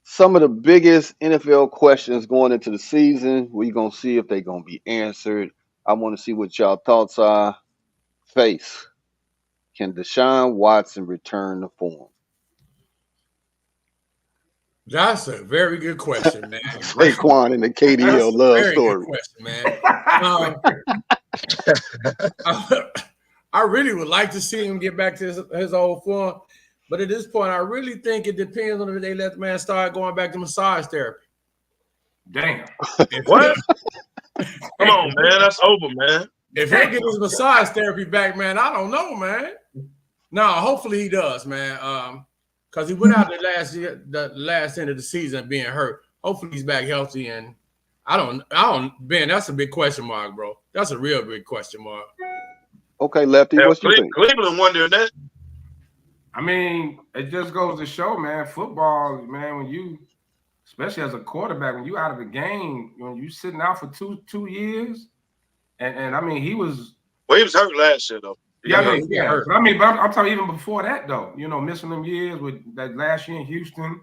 Some of the biggest NFL questions going into the season. We're gonna see if they're gonna be answered. I want to see what y'all thoughts are. Face. Can Deshaun Watson return to form? That's a very good question, man. Saquon and the KDL love story. Question, man. I really would like to see him get back to his old form, but at this point, I really think it depends on if they let the man start going back to massage therapy. Damn. What? Come on, man. That's over, man. If he get his massage therapy back, man, I don't know, man. No, hopefully he does, man. Because he went out the last end of the season being hurt. Hopefully he's back healthy, and I don't. Ben, that's a big question mark, bro. That's a real big question mark. Okay, Lefty, what you think? Cleveland wondering that. I mean, it just goes to show, man. Football, man. When you, especially as a quarterback, when you out of the game, when you sitting out for two years, and I mean, he was. Well, he was hurt last year, though. Yeah, but I'm talking even before that, though. You know, missing them years with that last year in Houston,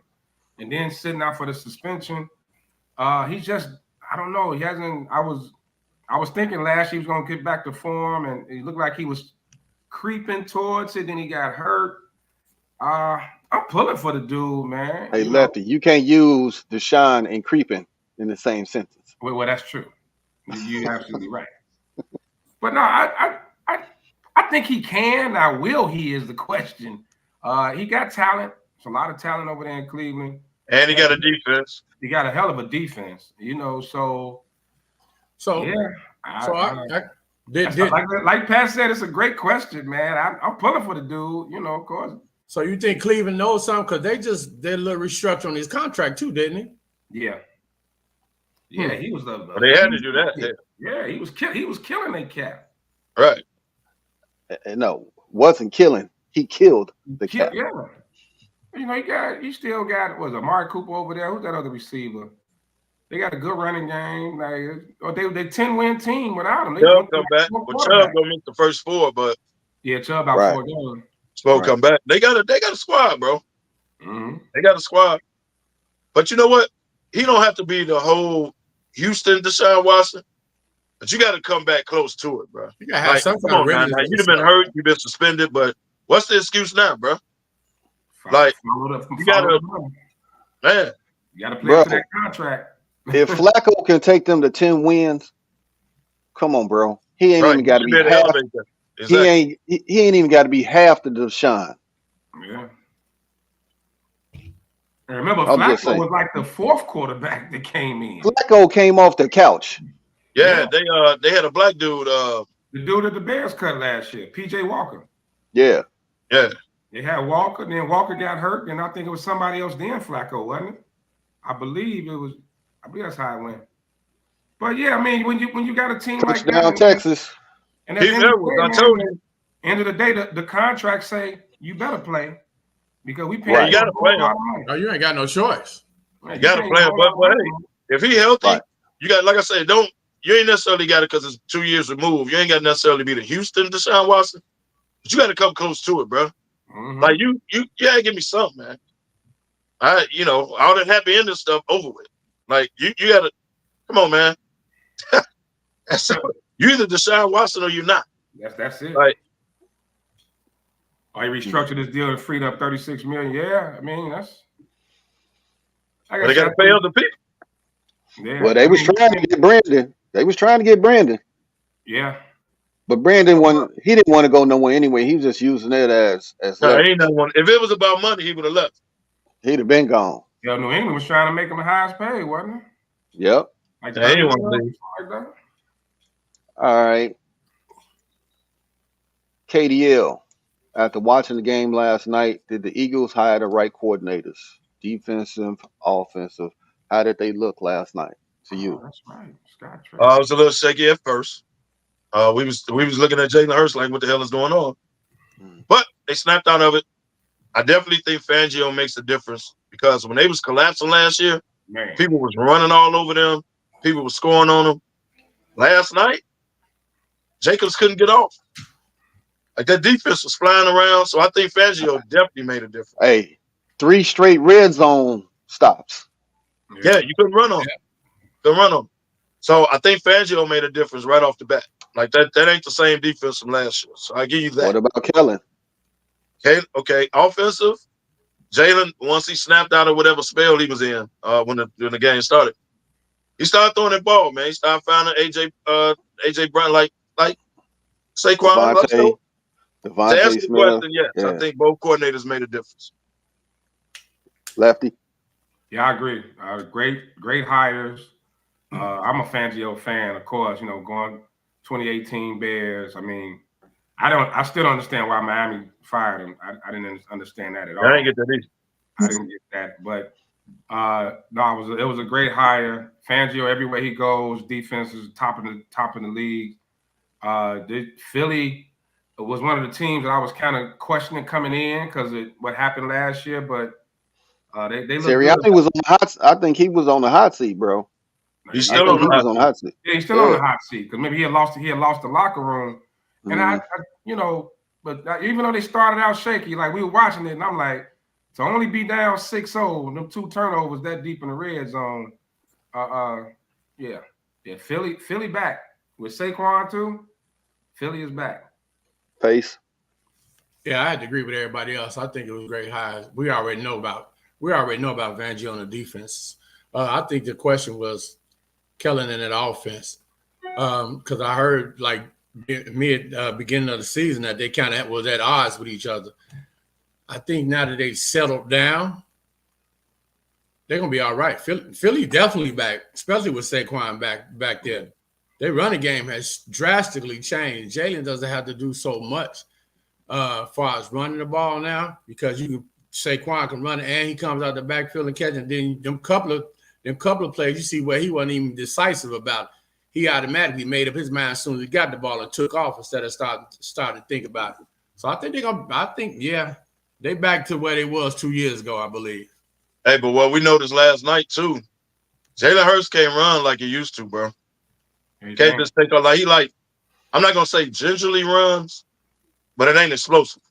and then sitting out for the suspension. He's just, I don't know. He hasn't. I was thinking last year he was going to get back to form, and it looked like he was creeping towards it. Then he got hurt. I'm pulling for the dude, man. Hey, Lefty, you can't use Deshaun and creeping in the same sentence. Well, that's true. You're absolutely right. But no, I think he can. Now, will he is the question. He got talent. There's a lot of talent over there in Cleveland. And he got a defense. He got a hell of a defense, you know. So yeah. Like Pat said, it's a great question, man. I'm pulling for the dude, you know, of course. So you think Cleveland knows something? Because they just did a little restructure on his contract too, didn't he? Yeah. Yeah, he was but they had to do that. Yeah, he was killing their cap. Right. No, wasn't killing. He killed the cap. Yeah. You know, he still got Amari Cooper over there. Who's that other receiver? They got a good running game. Like, they 10-win team without him. Chubb come back. Well, Chubb gonna miss the first four, but Chubb about 4 games. Smoke come back. They got a squad, bro. Mm-hmm. They got a squad. But you know what? He don't have to be the whole Houston Deshaun Watson. But you got to come back close to it, bro. You got to have some come on, man. You've been hurt. You've been suspended. But what's the excuse now, bro? Like, you got to, man. You got to play for that contract. If Flacco can take them to 10 wins, come on, bro. He ain't even got to be half. Exactly. He ain't even got to be half the Deshaun. Yeah. And remember, Flacco was like the fourth quarterback that came in. Flacco came off the couch. Yeah, they had a black dude. The dude that the Bears cut last year, PJ Walker. Yeah. They had Walker, then Walker got hurt, and I think it was somebody else then Flacco, wasn't it? I believe that's how it went. But yeah, I mean, when you got a team like that, Texas. And at the end of the day, the contracts say you better play because we pay. You got to play. Oh, you ain't got no choice. Man, You got to can't play him, hold but on, hey, if he healthy, Right. you got, like I said, you ain't necessarily got it because it's 2 years removed. You ain't got to necessarily be the Houston Deshaun Watson, but you got to come close to it, bro. Like you gotta give me something, man. All that happy ending stuff over with. Like you gotta come on, man. You either Deshaun Watson or you're not. That's it. Like, he restructured this deal and freed up $36 million. Yeah, I mean that's. but they gotta pay other people. Yeah. Well, they was trying to get Brandon. They was trying to get Brandon. Yeah. But Brandon he didn't want to go nowhere anyway. He was just using it as No, leverage. ain't no one. If it was about money, he would have left. He'd have been gone. Yo, New England was trying to make him the highest paid, wasn't it? Yep. Like Yeah, he didn't want to leave. like that. All right. KDL. After watching the game last night, did the Eagles hire the right coordinators? Defensive, offensive. How did they look last night to you? That's right. Scott Trey. I was a little shaky at first. We was looking at Jalen Hurts like, what the hell is going on? But they snapped out of it. I definitely think Fangio makes a difference because when they was collapsing last year, people was running all over them. People was scoring on them. Last night, Jacobs couldn't get off. Like that defense was flying around. So I think Fangio definitely made a difference. Hey, 3 straight red zone stops. Yeah, you couldn't run on them. Couldn't run on them. So I think Fangio made a difference right off the bat. Like that ain't the same defense from last year. So I give you that. What about Kellen? Okay. Offensive. Jalen, once he snapped out of whatever spell he was in when the game started, he started throwing that ball, man. He started finding AJ Brown like Saquon. To answer the question, yes. Yeah. I think both coordinators made a difference. Lefty? Yeah, I agree. Great hires. I'm a Fangio fan, of course. Going 2018 Bears. I mean, I still don't understand why Miami fired him. I didn't understand that at all. I didn't get that either. I didn't get that, but no, it was a great hire. Fangio, everywhere he goes, defense is top in the league. Philly was one of the teams that I was kind of questioning coming in because of what happened last year, but they Sirianni was on the hot. I think he was on the hot seat, bro. He's still on the hot seat. Yeah, he's still on the hot seat because maybe he had lost the locker room, and but even though they started out shaky, like we were watching it, and I'm like, to only be down 6-0, them 2 turnovers that deep in the red zone, Philly back with Saquon too. Philly is back. Face. Yeah, I had to agree with everybody else. I think it was great hires. We already know about Fangio on the defense. I think the question was Kellen in that offense because I heard like beginning of the season that they kind of was at odds with each other. I think now that they've settled down, they're gonna be all right. Philly definitely back, especially with Saquon back there. Their running game has drastically changed. Jalen doesn't have to do so much as far as running the ball now because Saquon can run it and he comes out the backfield and catch. And then them couple of plays you see where he wasn't even decisive about it. He automatically made up his mind as soon as he got the ball and took off instead of starting to think about it. So I think they back to where they was 2 years ago, I believe. Hey, but what we noticed last night too, Jalen Hurts can't run like he used to, bro. Can't just take off like I'm not gonna say gingerly runs, but it ain't explosive.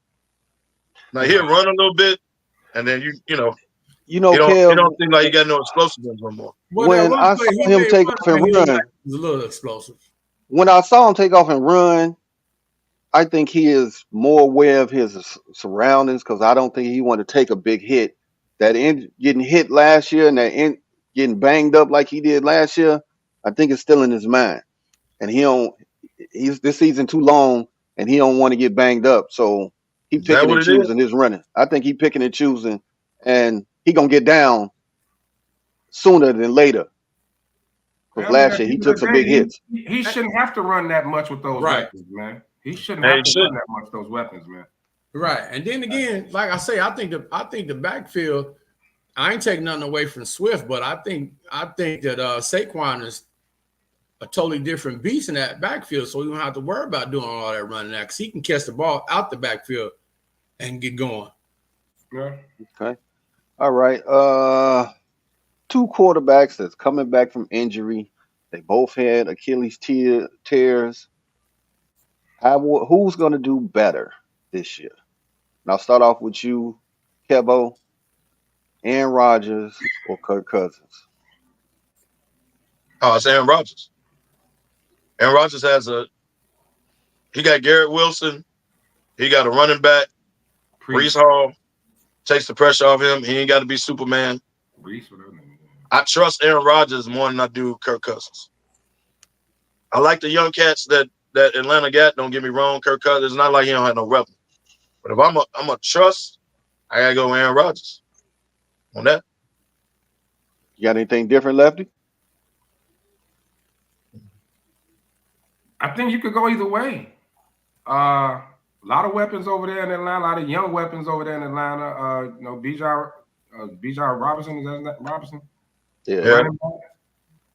Now he'll run a little bit, and then you don't seem like he got no explosiveness no more. When I saw him take off and run, it was a little explosive. When I saw him take off and run, I think he is more aware of his surroundings because I don't think he want to take a big hit. That getting hit last year and getting banged up like he did last year, I think it's still in his mind. And he's this season too long and he don't want to get banged up. So he picking and choosing his running. I think he picking and choosing and he gonna get down sooner than later. Because last year he took some big hits. He shouldn't have to run that much with those weapons, man. He shouldn't have to run that much with those weapons, man. Right. And then again, like I say, I think the backfield, I ain't taking nothing away from Swift, but I think that Saquon is a totally different beast in that backfield, so we don't have to worry about doing all that running now because he can catch the ball out the backfield and get going. Yeah. Okay. All right. two quarterbacks that's coming back from injury. They both had Achilles tears. Who's going to do better this year? And I'll start off with you, Kevo, Aaron Rodgers, or Kirk Cousins. Oh, it's Aaron Rodgers. Aaron Rodgers he got Garrett Wilson. He got a running back. Brees Hall takes the pressure off him. He ain't got to be Superman. I trust Aaron Rodgers more than I do Kirk Cousins. I like the young cats that Atlanta got. Don't get me wrong. Kirk Cousins, it's not like he don't have no weapon. But if I'm a trust, I got to go Aaron Rodgers on that. You got anything different, Lefty? I think you could go either way. A lot of weapons over there in Atlanta, a lot of young weapons over there in Atlanta. Bijan Robinson, is that Robinson? Yeah.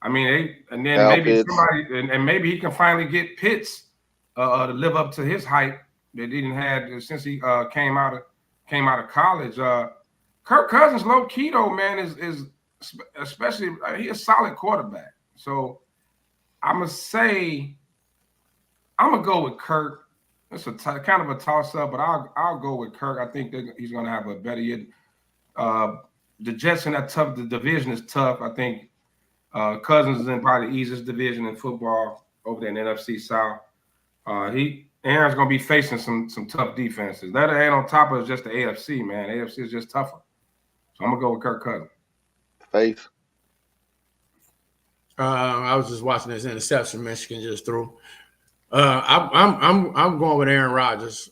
I mean, maybe he can finally get Pitts to live up to his hype that he didn't have since he came out of college. Kirk Cousins, low key though, man, is especially he's a solid quarterback. So I'm gonna go with Kirk. It's kind of a toss up, but I'll go with Kirk. I think that he's gonna have a better year. The Jets in that tough. The division is tough. I think Cousins is in probably the easiest division in football over there in the NFC South. Aaron's gonna be facing some tough defenses. That ain't on top of just the AFC, man. The AFC is just tougher. So I'm gonna go with Kirk Cousins. Faith. I was just watching this interception Michigan just threw. I'm going with Aaron Rodgers.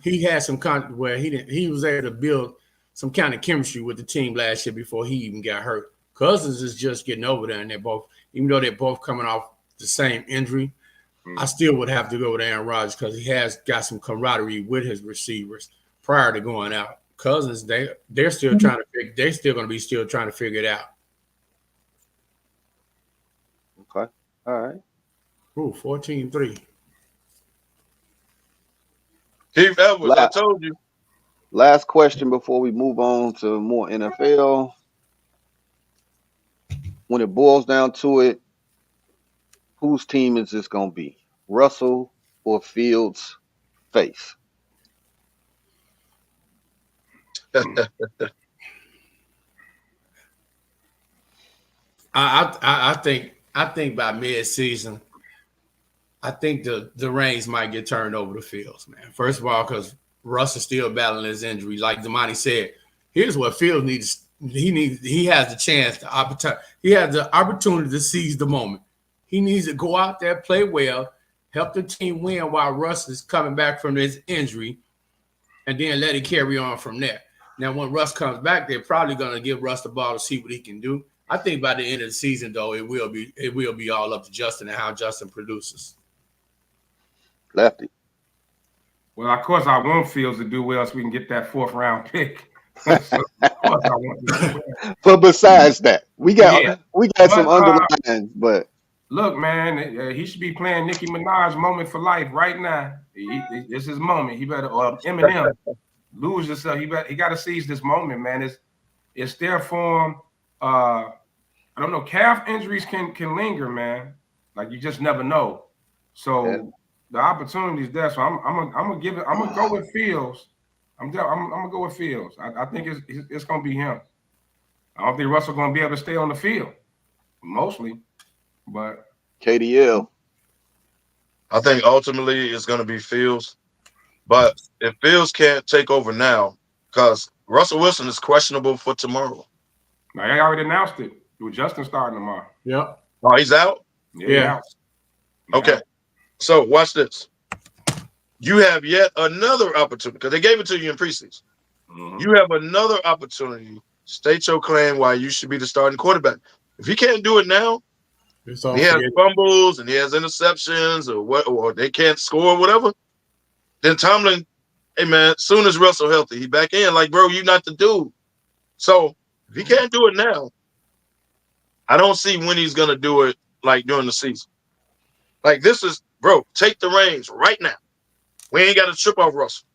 He had some where he was able to build some kind of chemistry with the team last year before he even got hurt. Cousins is just getting over there, and even though they're both coming off the same injury, I still would have to go with Aaron Rodgers because he has got some camaraderie with his receivers prior to going out. Cousins, they're still trying to they're still going to be still trying to figure it out. Okay, all right. Ooh, 14-3. Keith Edwards, I told you. Last question before we move on to more NFL. When it boils down to it, whose team is this going to be? Russell or Fields' face? I think by mid-season, I think the reins might get turned over to Fields, man. First of all, because Russ is still battling his injury. Like Damani said, here's what Fields needs. He has the chance, he has the opportunity to seize the moment. He needs to go out there, play well, help the team win while Russ is coming back from his injury, and then let it carry on from there. Now, when Russ comes back, they're probably going to give Russ the ball to see what he can do. I think by the end of the season, though, it will be all up to Justin and how Justin produces. Lefty. Well, of course, I want Fields to do well so we can get that 4th round pick. So, of course, I want to do well. But besides that, we got some underlines. But look, man, he should be playing Nicki Minaj "Moment for Life" right now. It's his moment. He better Eminem lose yourself. He got to seize this moment, man. It's there for him. I don't know. Calf injuries can linger, man. Like you just never know. So the opportunity is there. So I'm gonna go with Fields. I'm gonna go with Fields. I think it's gonna be him. I don't think Russell's gonna be able to stay on the field mostly, but KDL. I think ultimately it's gonna be Fields. But if Fields can't take over now, because Russell Wilson is questionable for tomorrow. I already announced it. With Justin starting tomorrow. Yep. Oh, he's out? Yeah. Okay. So watch this. You have yet another opportunity, because they gave it to you in preseason. Mm-hmm. You have another opportunity to state your claim why you should be the starting quarterback. If he can't do it now, he has fumbles and he has interceptions or they can't score or whatever, then Tomlin, hey man, as soon as Russell healthy, he back in. Like, bro, you not the dude. So if he can't do it now, I don't see when he's gonna do it like during the season. Like this is, bro, take the reins right now. We ain't got to trip off Russell.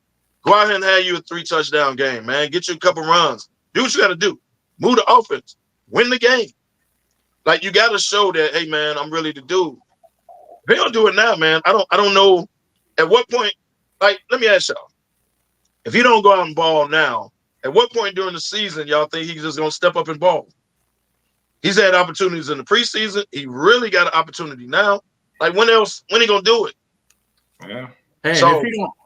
Go out here and have you a 3-touchdown game, man. Get you a couple runs. Do what you got to do. Move the offense. Win the game. Like, you got to show that, hey, man, I'm really the dude. If he don't do it now, man, I don't know at what point. Like, let me ask y'all. If he don't go out and ball now, at what point during the season y'all think he's just going to step up and ball? He's had opportunities in the preseason. He really got an opportunity now. Like, when he going to do it? Yeah. Hey, So,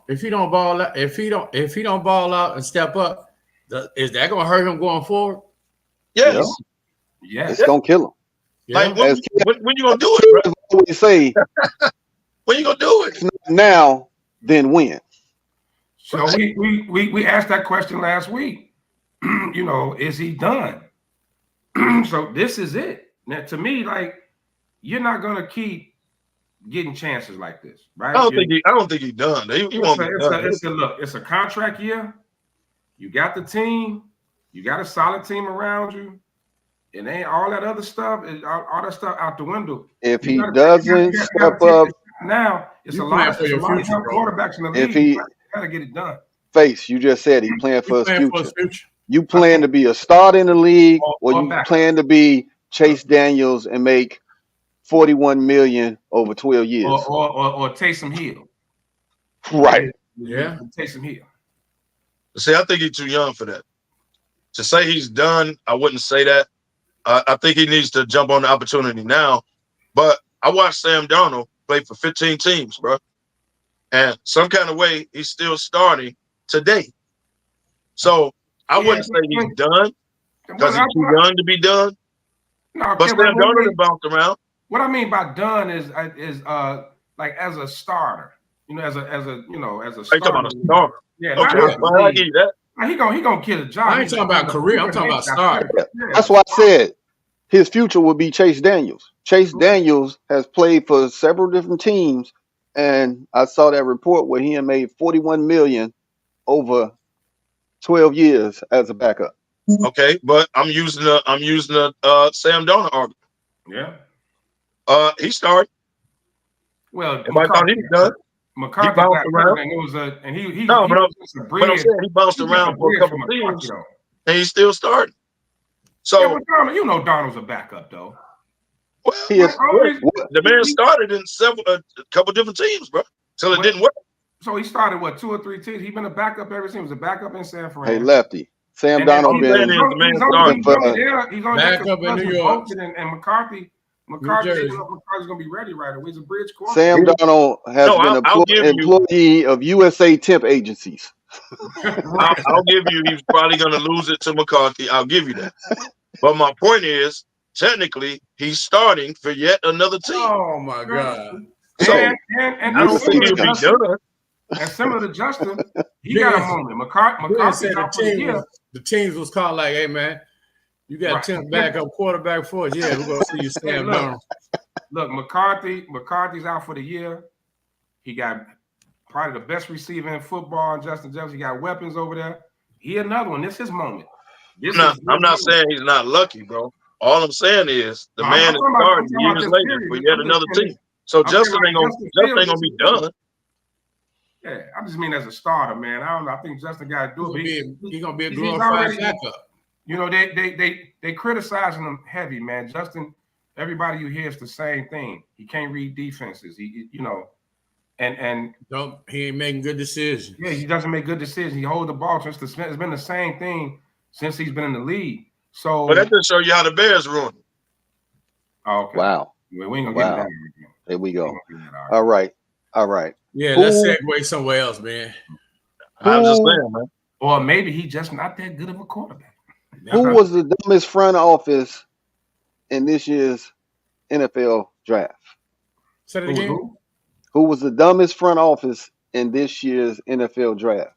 if he don't ball out, if he don't ball out and step up, is that going to hurt him going forward? yes. Yeah. It's gonna kill him. Yeah. Like, when you going to do it, bro? I always say, When you going to do it? it's not now, then when? So we asked that question last week. You know, is he done? So this is it. Now, to me, like, you're not gonna keep getting chances like this, right? I don't think he's done. He won't be done. It's a contract year. You got the team. You got a solid team around you. It ain't all that other stuff. All that stuff out the window. If he doesn't step up now, it's a lot of young quarterbacks in the league. if he gotta get it done. Face, you just said he playing for his future. future. You plan to be a starter in the league, or you back. plan to be Chase Daniels and make $41 million over 12 years? Or Taysom Hill. Right. Yeah. Taysom Hill. See, I think he's too young for that. To say he's done, I wouldn't say that. I think he needs to jump on the opportunity now. But I watched Sam Darnold play for 15 teams, bro. And some kind of way, he's still starting today. So I wouldn't say he's done because he's too young to be done. No, but Sam Darnold bounced around. What I mean by done is like as a starter. You know, as a starter. You talking about a starter? Yeah. Okay, well, I give you that. He gonna kill a job. I ain't talking about career. I'm talking about starter. Yeah. That's why I said his future would be Chase Daniels. Chase Daniels has played for several different teams, and I saw that report where he had made $41 million over 12 years as a backup. Okay, but I'm using the Sam Darnold argument. Yeah. He started. Well, if I thought he was done. McCarthy bounced around. And it was he no, but I'm saying he bounced around for a couple of teams, and he still started. So yeah, Donald, you know Donald's a backup though. Well, the man started in a couple different teams, bro. So it didn't work. So he started 2 or 3 teams. He's been a backup ever since. He was a backup in San Fran. Hey, Lefty. Sam Darnold he's on backup in New York. And McCarthy's gonna be ready right away. He's a bridge quarterback. Sam Darnold has been an employee of USA temp agencies. I'll give you he's probably going to lose it to McCarthy. I'll give you that. But my point is, technically, he's starting for yet another team. Oh my God! So and I don't think he'll be done. And similar to Justin, he got a moment. McCarthy out for the year. The teams was called like, "Hey man, you got 10 backup quarterback for us. Yeah, we're gonna see you Sam Darnold." Look, McCarthy's out for the year. He got probably the best receiver in football, and Justin Jefferson. He got weapons over there. He another one. This is his moment. I'm not saying he's not lucky, bro. All I'm saying is the man is starting years later for yet another team. So Justin ain't gonna be done. Yeah, I just mean as a starter, man. I don't know. I think Justin got to do it. He's gonna be a glorified backup. You know, they criticizing him heavy, man. Justin, everybody you hear is the same thing. He can't read defenses. He and he ain't making good decisions. Yeah, he doesn't make good decisions. He holds the ball. It's been the same thing since he's been in the league. So, but that just show you how the Bears ruined him. Oh, okay. Wow. We ain't gonna get that again. There we go. All right. Yeah, let's segue somewhere else, man. I'm just saying, man. Or maybe he's just not that good of a quarterback. Who was the dumbest front office in this year's NFL draft? Say it again. Who was the dumbest front office in this year's NFL draft?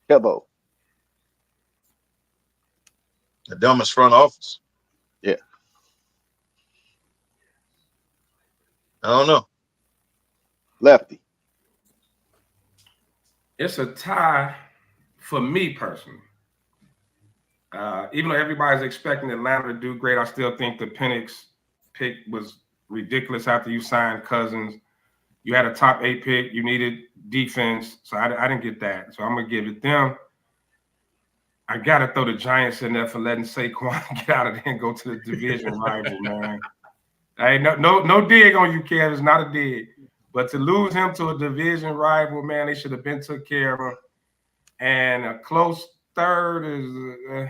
Kevo. The dumbest front office? Yeah. I don't know. Lefty. It's a tie for me personally. Even though everybody's expecting Atlanta to do great, I still think the Penix pick was ridiculous after you signed Cousins. You had a top 8 pick. You needed defense. So I didn't get that. So I'm going to give it them. I gotta throw the Giants in there for letting Saquon get out of there and go to the division rival, man. Hey, no dig on you, Kev. It's not a dig. But to lose him to a division rival, man, they should have been took care of him. And a close third is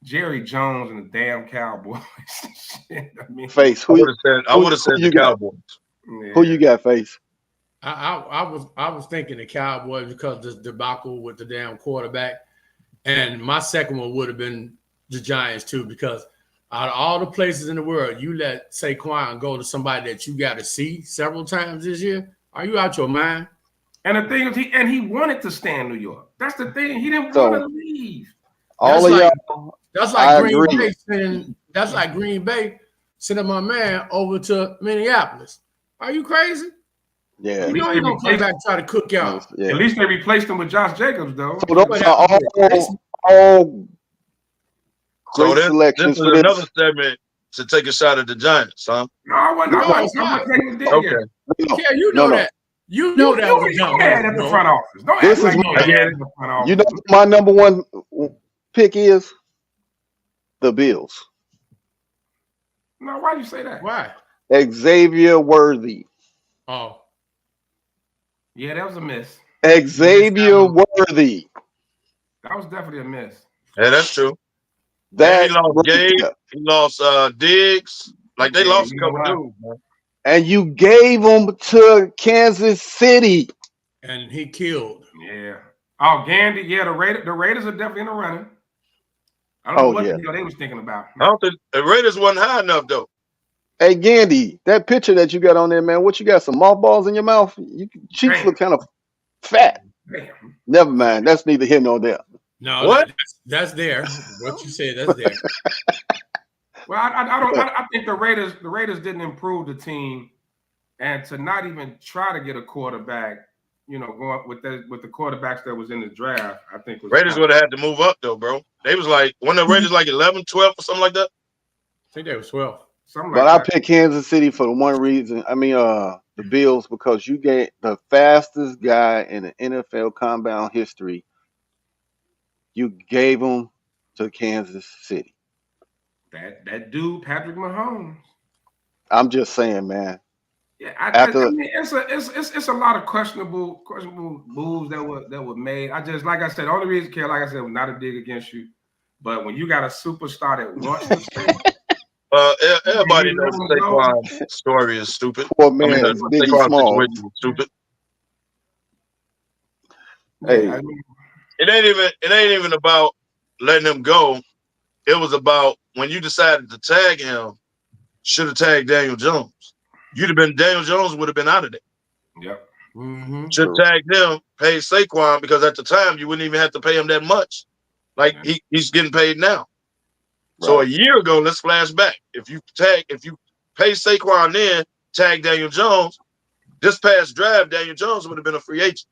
Jerry Jones and the damn Cowboys. Shit, I mean, Face. I would have said the Cowboys. Yeah. Who you got, Face? I was thinking the Cowboys because this debacle with the damn quarterback. And my second one would have been the Giants too, because out of all the places in the world, you let Saquon go to somebody that you got to see several times this year. Are you out your mind? And the thing is, he wanted to stay in New York. That's the thing. He didn't want to leave. All of y'all. That's like I Green agree. Bay sending. That's like Green Bay sending my man over to Minneapolis. Are you crazy? Yeah. You know he gonna come back and try to cook y'all. Yeah. At least they replaced him with Josh Jacobs, though. So those are all So great selections this is for this. another segment to take a shot at the Giants, huh? No, I wasn't taking a dig Okay. yet. Yeah, you know that. You know that was You dumb. had at the front office. Don't This act is like you had at the front office. You know what my number one pick is? The Bills. No, why you say that? Why? Xavier Worthy. Oh, Yeah, that was a miss. Xavier Worthy. That was definitely a miss. Yeah, that's true. That He lost Gabe. He lost Diggs. Like they lost a you know couple what? dudes, man. and you gave them to Kansas City. and he killed. Yeah. Oh, Gandy. Yeah, the Raiders are definitely in the running. I don't know what the hell they was thinking about. I don't think the Raiders wasn't high enough though. Hey, Gandy, that picture that you got on there, man, what you got, some mothballs in your mouth? Cheeks look kind of fat. Damn. Never mind. That's neither here nor there. No, What? that's there. What you said, that's there. Well, I think the Raiders didn't improve the team, and to not even try to get a quarterback, you know, go up with the quarterbacks that was in the draft, I think was Raiders would have had to move up though, bro. They was like one of the Raiders like 11, 12 or something like that. I think they were 12. something But like I picked Kansas City for the one reason. I mean, the Bills, because you get the fastest guy in the NFL Combine history. You gave him to Kansas City. that dude Patrick Mahomes. I'm just saying, man. Yeah, I mean, it's a lot of questionable moves that were made. I just, like I said, the only reason, Kel, like I said, was not a dig against you, but when you got a superstar that wants to stay, Everybody knows Saquon's story is stupid. Poor man, Biggie Saquon's Small. situation is stupid. Hey, yeah, I mean, It ain't even about letting him go. It was about when you decided to tag him, should have tagged Daniel Jones. You'd have been Daniel Jones would have been out of there. yep. Mm-hmm. Should have tagged him, paid Saquon, because at the time you wouldn't even have to pay him that much. Like he's getting paid now. So a year ago, let's flash back. If you pay Saquon then, tag Daniel Jones, this past draft, Daniel Jones would have been a free agent.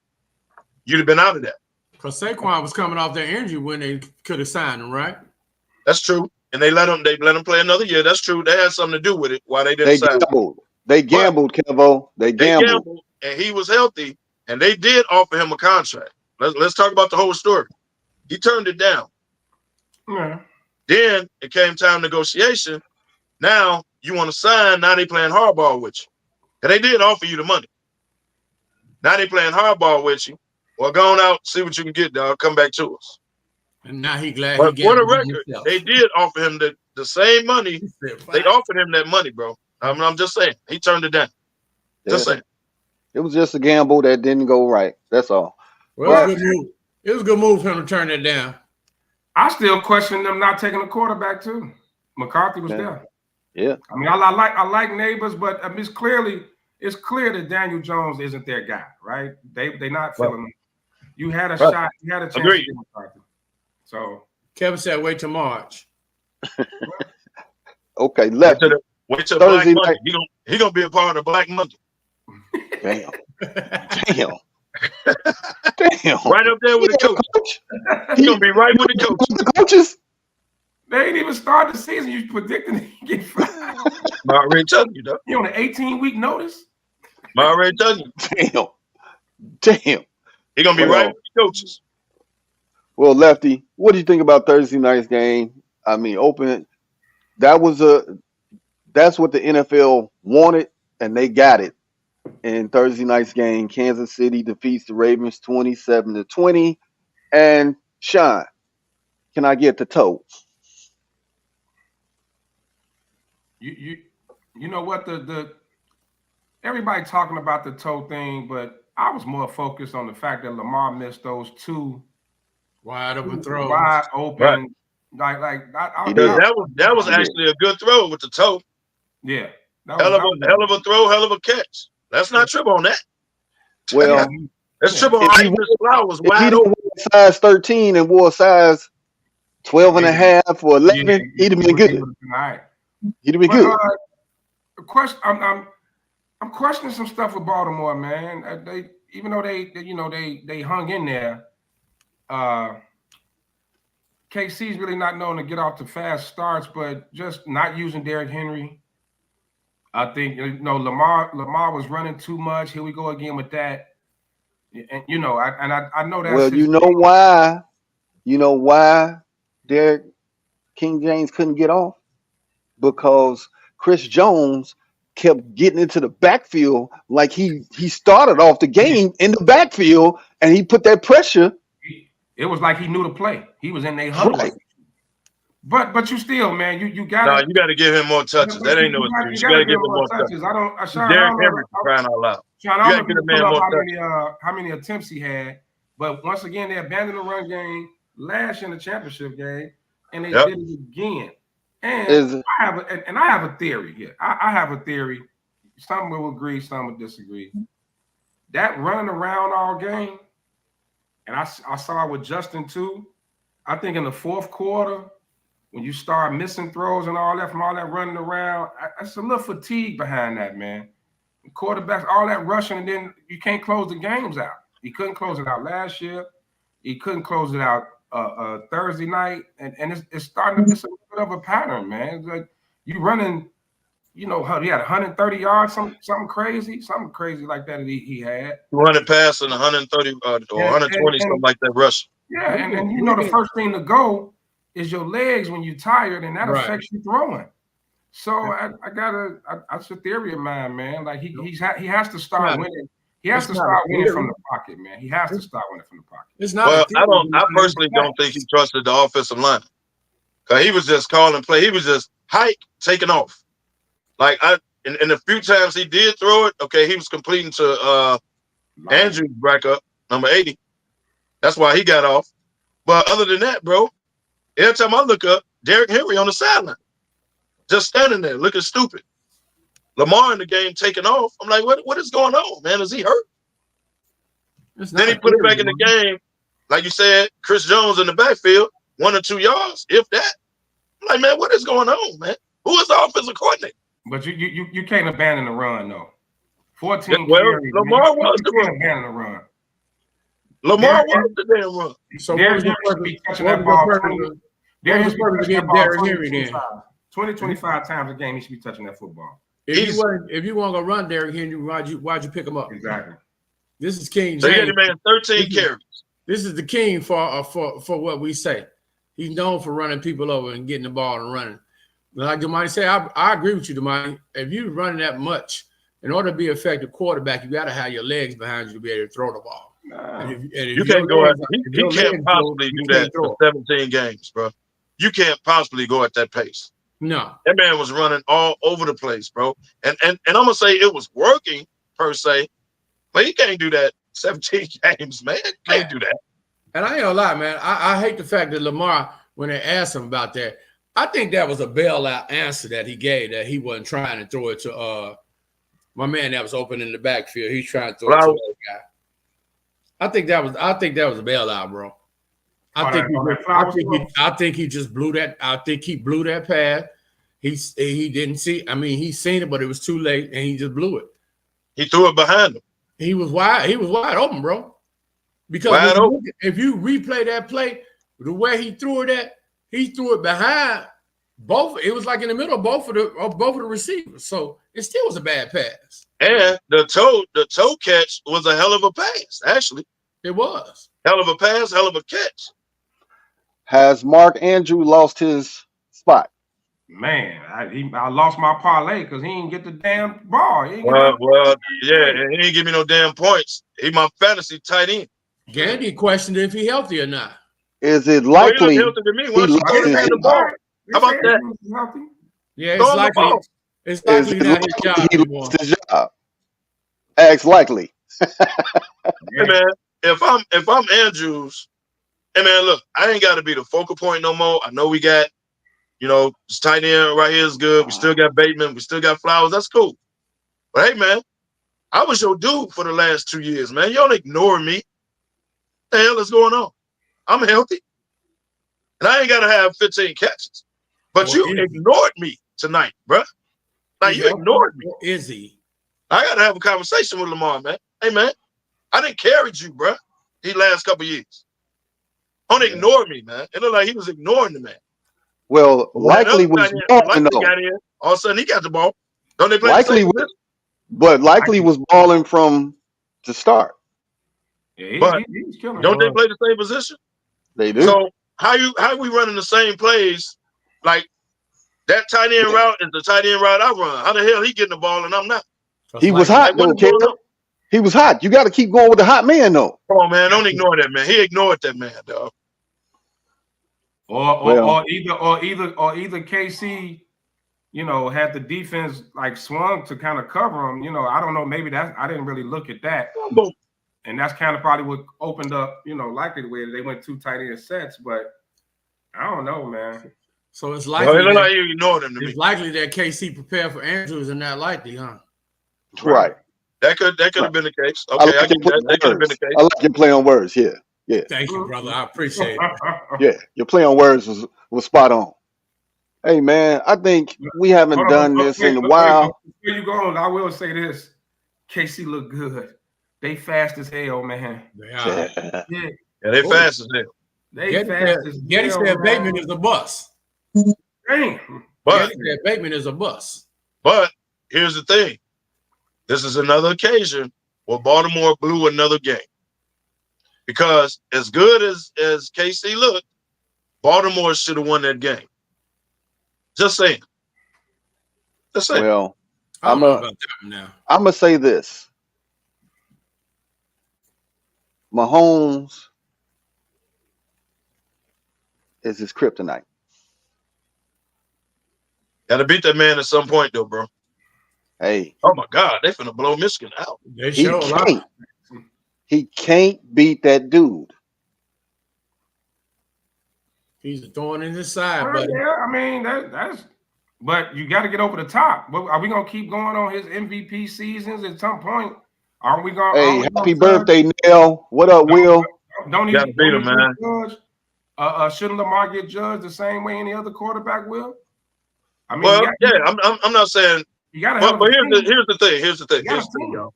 You'd have been out of that. Because Saquon was coming off their injury when they could have signed him, right? That's true. And they let him play another year. That's true. They had something to do with it. Why they didn't sign him. They gambled, Kevo. They gambled. And he was healthy, and they did offer him a contract. Let's talk about the whole story. He turned it down. Yeah. Then it came time negotiation. Now you want to sign. Now they playing hardball with you. And they did offer you the money. Now they playing hardball with you. Well, go on out, see what you can get, dog. Come back to us. And now he glad But he for got the record, they did offer him the same money. They offered him that money, bro. I'm just saying. He turned it down. Just saying. It was just a gamble that didn't go right. That's all. Well, it was a good move. It was a good move for him to turn that down. I still question them not taking a quarterback too. McCarthy was there. Yeah. I mean, I like Neighbors, but I mean, it's clear that Daniel Jones isn't their guy, right? They not feeling him. You had a shot. You had a chance to get McCarthy. So Kevin said, "Wait till March." Okay, left. Wait till Black Monday. He gonna be a part of Black Monday. Damn. Damn. Right up there with the coach. He gonna be right with the coach. The coaches. they ain't even started the season. You predicting he get fired. I already telling you, though. You on an 18-week notice? I already telling you. Damn. He gonna be right with the coaches. Well, Lefty, what do you think about Thursday night's game? I mean, open. That was that's what the NFL wanted, and they got it. In Thursday night's game, Kansas City defeats the Ravens 27-20. And Sean, can I get the toe? You know what the everybody talking about the toe thing, but I was more focused on the fact that Lamar missed those two wide open throws. Wide open. Right. I that was actually a good throw with the toe. Yeah. Hell of a throw, hell of a catch. Let's not trip on that. Well, let's trip on how he missed flowers wide open. Size 13 and wore size 12 and a half or 11, he'd have been good. All right. He'd have been good. Question, I'm questioning some stuff with Baltimore, man. They even though they hung in there. KC's really not known to get off to fast starts, but just not using Derrick Henry. I think Lamar was running too much. Here we go again with that. And I know that. Well, you know why Derrick King James couldn't get off? Because Chris Jones kept getting into the backfield like he started off the game in the backfield, and he put that pressure. It was like he knew the play. He was in their huddle. Right. But you still, man, you got. No, you got to give him more touches. That ain't no excuse. You got to give him more touches. Derrick Henry crying out loud. Sean, I don't know how many attempts he had, but once again, they abandoned the run game last year in the championship game, and they did it again. And I have a theory here. I have a theory. Some will agree, some will disagree. That running around all game, and I saw it with Justin too. I think in the fourth quarter, when you start missing throws and all that from all that running around, that's a little fatigue behind that, man. The quarterbacks, all that rushing, and then you can't close the games out. He couldn't close it out last year. He couldn't close it out Thursday night, and it's starting to be a bit of a pattern, man. It's like you running, he had 130 yards, something crazy like that he had. 200 pass and 130 or 120, something like that rush. Yeah, and the first thing to go is your legs when you're tired, and that affects you throwing. So that's a theory of mine, man. Like he has to start winning. He has to start winning from the pocket, man. He has to start winning from the pocket. It's not. Well, I personally don't think he trusted the offensive line, because he was just calling play. He was just taking off. Like in the few times he did throw it, okay, he was completing to Andrew's backup, number 80. That's why he got off. But other than that, bro, every time I look up, Derrick Henry on the sideline, just standing there looking stupid. Lamar in the game taking off. I'm like, what is going on, man? Is he hurt? Then he put it back in the game. Like you said, Chris Jones in the backfield, 1 or 2 yards, if that. I'm like, man, what is going on, man? Who is the offensive coordinator? But you can't abandon the run, though. 14 carries. Lamar was the run. Abandon the run. Lamar was the damn run. So Derrick Henry should be touching that ball. Derrick Henry then. 20-25 times a game, he should be touching that football. If you want to go run Derrick Henry, why'd you pick him up? Exactly. This is King James. So he man 13 carries. This is the king for what we say. He's known for running people over and getting the ball and running. Like Damani said, I agree with you, Damani. If you're running that much, in order to be an effective quarterback, you got to have your legs behind you to be able to throw the ball. You can't go at he can't possibly do that for 17 games, bro. You can't possibly go at that pace. No. That man was running all over the place, bro. And I'm gonna say it was working per se, but he can't do that 17 games, man. Can't do that. And I ain't gonna lie, man. I hate the fact that Lamar, when they asked him about that, I think that was a bailout answer that he gave, that he wasn't trying to throw it to my man that was open in the backfield. He's trying to throw it to that guy. I think that was a bailout, bro. I think he just blew that. I think he blew that pass. He didn't see. I mean, he seen it, but it was too late, and he just blew it. He threw it behind him. He was wide open, bro. Because if you replay that play, the way he threw it behind both. It was like in the middle of both of the receivers. So it still was a bad pass. And the toe catch was a hell of a pass. Actually, it was hell of a pass, hell of a catch. Has Mark Andrew lost his spot? Man, I lost my parlay because he didn't get the damn ball. He didn't get Well, yeah, and he didn't give me no damn points. He my fantasy tight end. Gandy questioned if he healthy or not. Is it Well, he likely looked healthy to me he once you lost throw his the job? ball. How about that? Healthy. Yeah, Throw him the ball. it's Is likely it not his likely job he anymore. lost his job? Ask likely. Hey man, if I'm Andrews, hey man, look, I ain't got to be the focal point no more. I know we got, this tight end right here is good. We still got Bateman. We still got Flowers. That's cool. But hey man, I was your dude for the last 2 years, man. You don't ignore me. What the hell is going on? I'm healthy, and I ain't got to have 15 catches. But Or you is he? ignored me tonight, bruh. Like, you ignored me. Or is he? I got to have a conversation with Lamar, man. Hey, man, I didn't carry you, bruh, these last couple years. Don't ignore me, man. It looked like he was ignoring the man. Well, But when that likely other was guy balling likely though. got in, all of a sudden he got the ball. Don't they play Likely, the same position? but likely was balling from the start. Yeah, But he's killing. don't they play the same position? They do. So how we running the same plays? Like that tight end route is the tight end route I run. How the hell he getting the ball and I'm not? He was hot Like, what though, is going Kev. on? He was hot. You got to keep going with the hot man though. Come on, man. Don't ignore that man. He ignored that man, dog. Or either KC, had the defense like swung to kind of cover him. I don't know. Maybe I didn't really look at that. And that's kind of probably what opened up, likely the way they went 2 tight end sets, but I don't know, man. So it's likely Well, like you ignored him to me. it's likely that KC prepared for Andrews and not likely, huh? Right. That could have been the case. I Okay, like I get that. That could have been the case. I like your play on words. Yeah. Yeah. Thank you, brother. I appreciate it. Yeah. Your play on words was spot on. Hey man, I think we haven't done this in a while. Before you go on, I will say this. KC look good. They fast as hell, man. They are. Yeah, they fast as hell. Getty said Bateman is a bus. Damn. But Getty said Bateman is a bus. But here's the thing. This is another occasion where Baltimore blew another game. Because as good as KC looked, Baltimore should have won that game. Just saying. Just saying. Well, I don't I'm know about that now. gonna say this. Mahomes is his kryptonite. Got to beat that man at some point, though, bro. Hey. Oh, my God. They finna blow Michigan out. They show a lot. He can't beat that dude. He's a thorn in his side, Well, buddy. yeah, I mean that's. But you got to get over the top. Are we gonna keep going on his MVP seasons at some point? Are we gonna? Hey, happy birthday, Nell. What up, Will? Don't Gotta beat him, man. Judge, shouldn't Lamar get judged the same way any other quarterback will? I mean, Well, I'm not saying. You got But here's the thing. Here's the thing, y'all.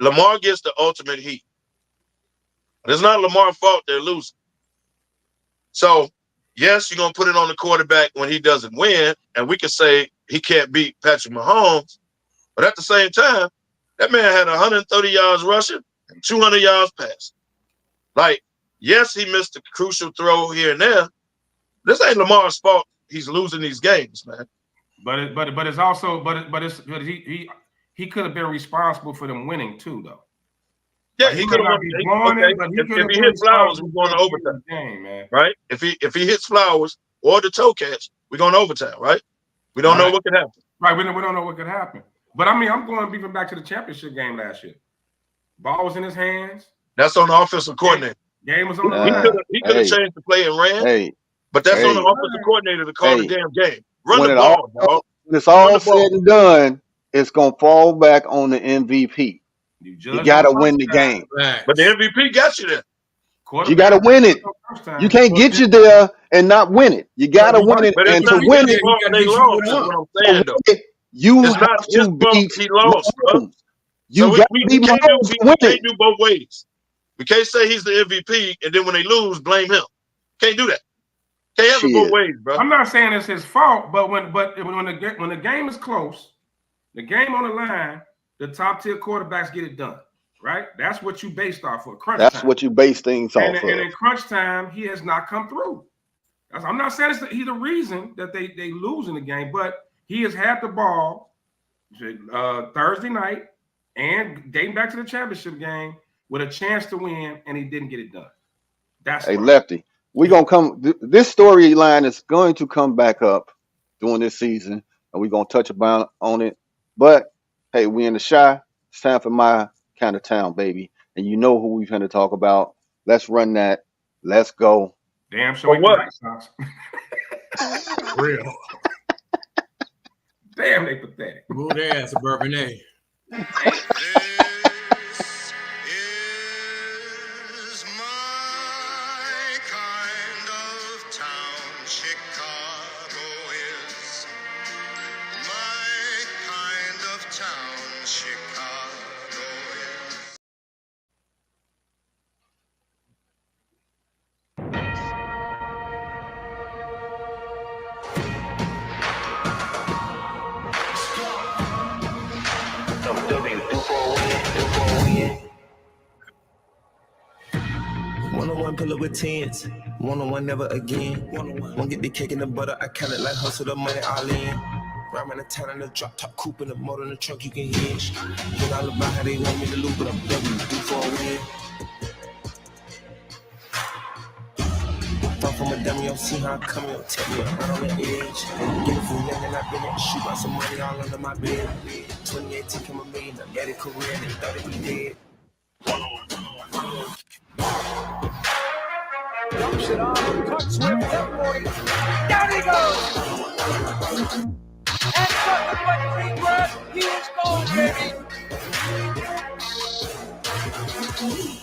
Lamar gets the ultimate heat. It's not Lamar's fault they're losing. So, yes, you're going to put it on the quarterback when he doesn't win, and we can say he can't beat Patrick Mahomes. But at the same time, that man had 130 yards rushing and 200 yards passing. Like, yes, he missed a crucial throw here and there. This ain't Lamar's fault. He's losing these games, man. But it's also he could have been responsible for them winning too, though. Yeah, he could have won. If he hit Flowers, we're going to overtime. Game, man. Right? If he hits Flowers or the toe catch, we're going to overtime, right? We don't know what could happen. Right, we don't know what could happen. But I mean, I'm going even back to the championship game last year. Ball was in his hands. That's on the offensive coordinator. Game was on the line. He could have changed the play and ran. But that's on the offensive coordinator to call the damn game. Run the ball, dog. When it's all said and done, it's gonna fall back on the MVP. You gotta win the game. But the MVP got you there. You gotta win it. You can't get you there and not win it. You gotta win it, and to win it, you have to beat Mahomes. You gotta beat Mahomes to win it. We can't do both ways. We can't say he's the MVP and then when they lose, blame him. Can't do that. Can't have it both ways, bro. I'm not saying it's his fault, but when the game is close, the game on the line, the top tier quarterbacks get it done. right? That's what you based off of crunch That's time. what you base things off of. And in crunch time, he has not come through. I'm not saying he's the reason that they lose in the game, but he has had the ball Thursday night and dating back to the championship game with a chance to win, and he didn't get it done. That's Hey, Lefty, we gonna come. This storyline is going to come back up during this season, and we're gonna touch on it. But hey, we in the Shy. It's time for my kind of town, baby. And you know who we're going to talk about. Let's run that. Let's go. Damn sure what? White Sox. Real. Damn, they pathetic. Move their ass, Suburban A. This is my kind of town. Chicago is my kind of town. Chicago is. One pull up with tens, one never again. One get the cake in the butter, I count it like hustle the money all in. Ride around the town in the drop top coupe in the motor in the trunk you can hinge. Get all about how they want me to loop, but I'm W do for a win. Thought from a dummy, you'll see how I come here, take me right on the edge. Get it from young and I've been at shoot out some money all under my bed. 2018 come a million, I made a career and they thought it be dead. Dumps it on, cuts with F40. Down he goes! And nothing but free grab. He is gone, baby.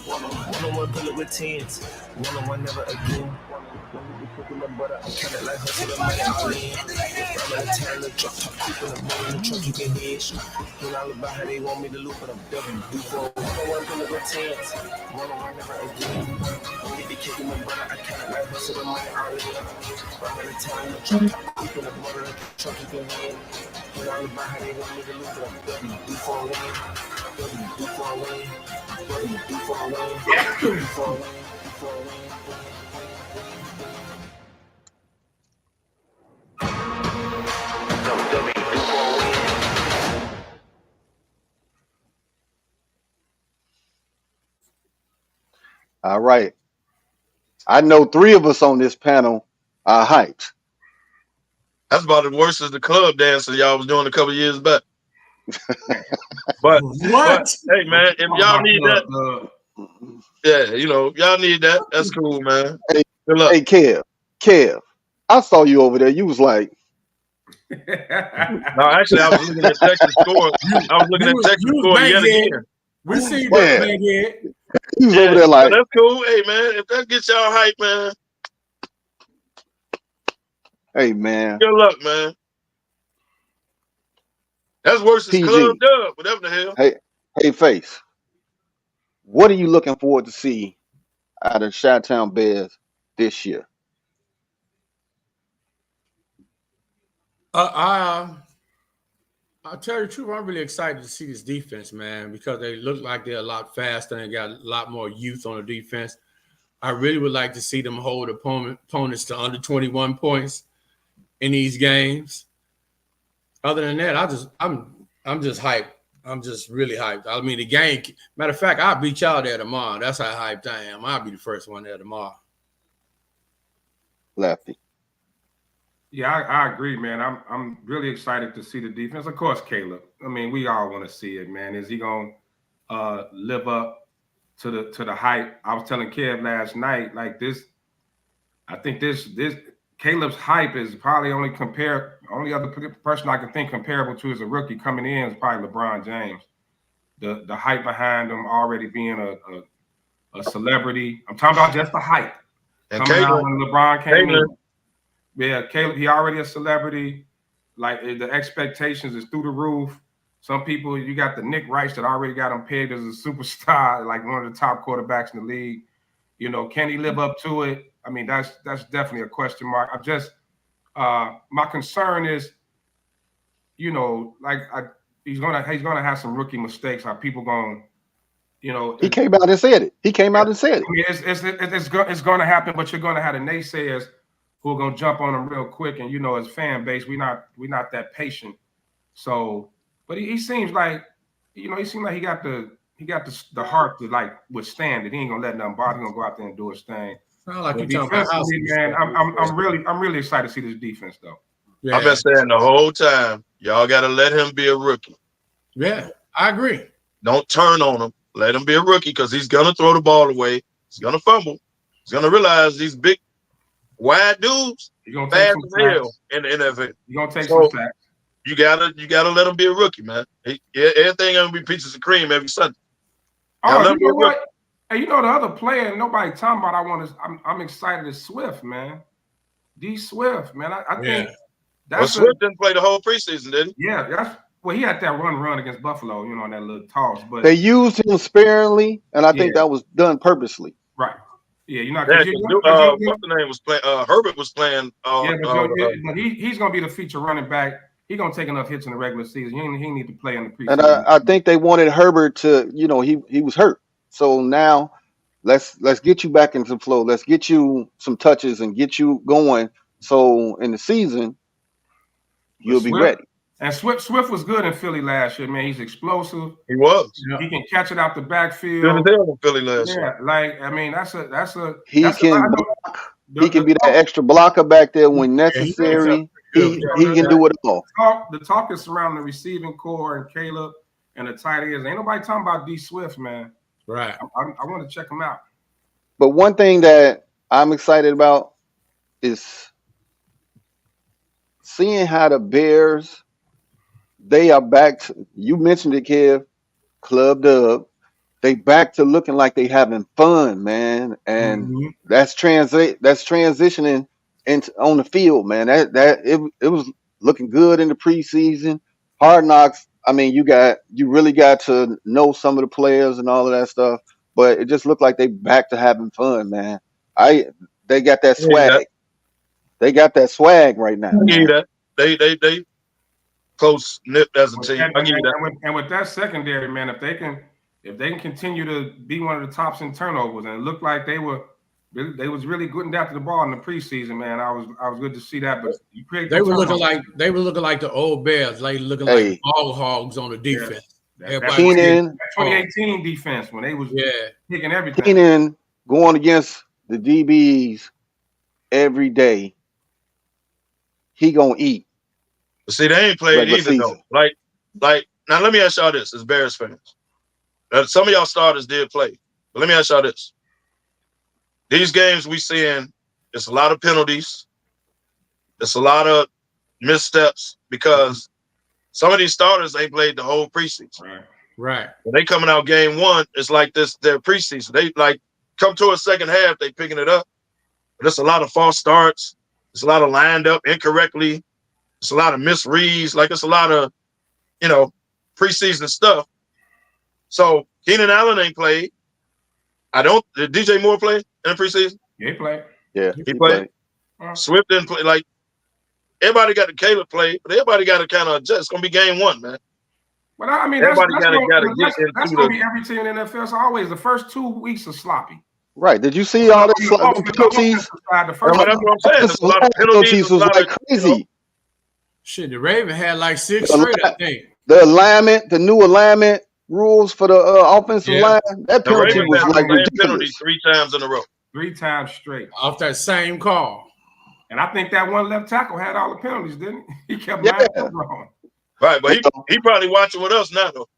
One pull it with tens, one never again. The butter, I count it like hustle the money all in. I'm in the town, the drop top coupe in the motor in the truck you can hinge. Get all about how they want me to loop, but I'm W do for one pull it with tens, one never again. Get the cake in the butter, I count it like hustle the money all in. I'm in the town, the drop top coupe in the motor in the truck you can hinge. Get all about how they want me to loop, but I'm W do for a win. W do for a win. W do for a win. W do for a win. For a win. All right. I know 3 of us on this panel are hyped. That's about as worse as the club dancer y'all was doing a couple years back. But hey man, if y'all need that, yeah, you know, y'all need that. That's cool, man. Hey, good luck. Hey, Kev, I saw you over there. You was like, no, actually, I was looking at Texas score. I was looking at Texas score yet again. We see that, man. You was over there like, that's cool. Hey man, if that gets y'all hype, man. Hey man. Good luck, man. That's worse than Club Dub, whatever the hell. Hey, Face. What are you looking forward to see out of Chi-Town Bears this year? I'll tell you the truth. I'm really excited to see this defense, man, because they look like they're a lot faster and got a lot more youth on the defense. I really would like to see them hold opponents to under 21 points in these games. Other than that, I'm just hyped. I'm just really hyped. I mean, the game. Matter of fact, I'll beat y'all there tomorrow. That's how hyped I am. I'll be the first one there tomorrow. Lefty. Yeah, I agree, man. I'm really excited to see the defense. Of course, Caleb. I mean, we all want to see it, man. Is he gonna live up to the hype? I was telling Kev last night, like this. I think this Caleb's hype is probably only other person I can think comparable to as a rookie coming in is probably LeBron James. The hype behind him already being a celebrity. I'm talking about just the hype. And coming out when LeBron came in. Yeah, Caleb, he already a celebrity. Like the expectations is through the roof. Some people, you got the Nick Rice that already got him pegged as a superstar, like one of the top quarterbacks in the league. You know, can he live up to it? I mean, that's definitely a question mark. I'm just my concern is, you know, like he's gonna have some rookie mistakes. Are people gonna You know, He came out and said it. He came out and said it. I mean, it's going to happen, but you're going to have the naysayers who are going to jump on him real quick. And you know, as fan base, we're not that patient. So, but he seems like, you know, he seems like he got the heart to like withstand it. He ain't gonna let nothing bother. He's gonna go out there and do his thing. Sound like you talking about house. Man, I'm really excited to see this defense though. Yeah. I've been saying the whole time, y'all got to let him be a rookie. Yeah, I agree. Don't turn on him. Let him be a rookie because he's gonna throw the ball away. He's gonna fumble. He's gonna realize these big, wide dudes fast as hell in the NFL. You're gonna take some sacks. You gotta let him be a rookie, man. Everything gonna be pieces of cream every Sunday. Oh, you know what? Hey, you know the other player nobody talking about. I'm excited as Swift, man. D Swift, man. I think that's Swift didn't play the whole preseason, did he? Yeah, he had that run against Buffalo, you know, on that little toss. But they used him sparingly, and I think that was done purposely. Right. Yeah, you know, what's the name was playing? Herbert was playing. But he's gonna be the feature running back. He's gonna take enough hits in the regular season. He need to play in the preseason. And I think they wanted Herbert to, you know, he was hurt. So now let's get you back into the flow. Let's get you some touches and get you going. So in the season, you'll be ready. And Swift was good in Philly last year, man. He's explosive. He was. He can catch it out the backfield. Good as hell in Philly last year. Like I mean, that's a he can be that extra blocker back there when necessary. He can do it all. The talk is surrounding the receiving core and Caleb and the tight ends. Ain't nobody talking about D Swift, man. Right. I want to check him out. But one thing that I'm excited about is seeing how the Bears, they are back to, you mentioned it, Kev, Club Dub. They back to looking like they having fun, man. And that's transitioning into on the field, man. It was looking good in the preseason. Hard Knocks, I mean, you really got to know some of the players and all of that stuff, but it just looked like they back to having fun, man. They got that swag. They got that swag right now. I give you that. They close knit as a team. I give you that. And with that secondary, man, if they can continue to be one of the tops in turnovers, and it looked like they was really good after the ball in the preseason, man. I was good to see that. But they were looking like the old Bears, like looking like ball hogs on the defense. Yeah. That 2018 defense when they was picking everything. Keenan going against the DBs every day. He gonna eat. But see, they ain't played either though. Like now, let me ask y'all this: as Bears fans, some of y'all starters did play, but let me ask y'all this. These games we seeing, it's a lot of penalties. It's a lot of missteps because some of these starters ain't played the whole preseason. Right. When they coming out game one, it's like this, their preseason. They like come to a second half, they picking it up. But it's a lot of false starts. It's a lot of lined up incorrectly. It's a lot of misreads. Like it's a lot of, preseason stuff. So Keenan Allen ain't played. Did DJ Moore play in the preseason? Yeah, he played. Yeah, he played. Swift didn't play. Like everybody got to Caleb play, but everybody got to kind of adjust. It's gonna be game one, man. But I mean, that's gonna be every team in the NFL. So always the first 2 weeks are sloppy. Right? Did you see all the penalties? That's what I'm saying. There's a lot of penalties. Was like crazy. Shit, the Ravens had like 6 straight. I think the new alignment rules for the offensive line. That penalty was like ridiculous. 3 times in a row. 3 times straight off that same call. And I think that one left tackle had all the penalties, didn't he? He kept wrong. Right, but he probably watching with us now, though.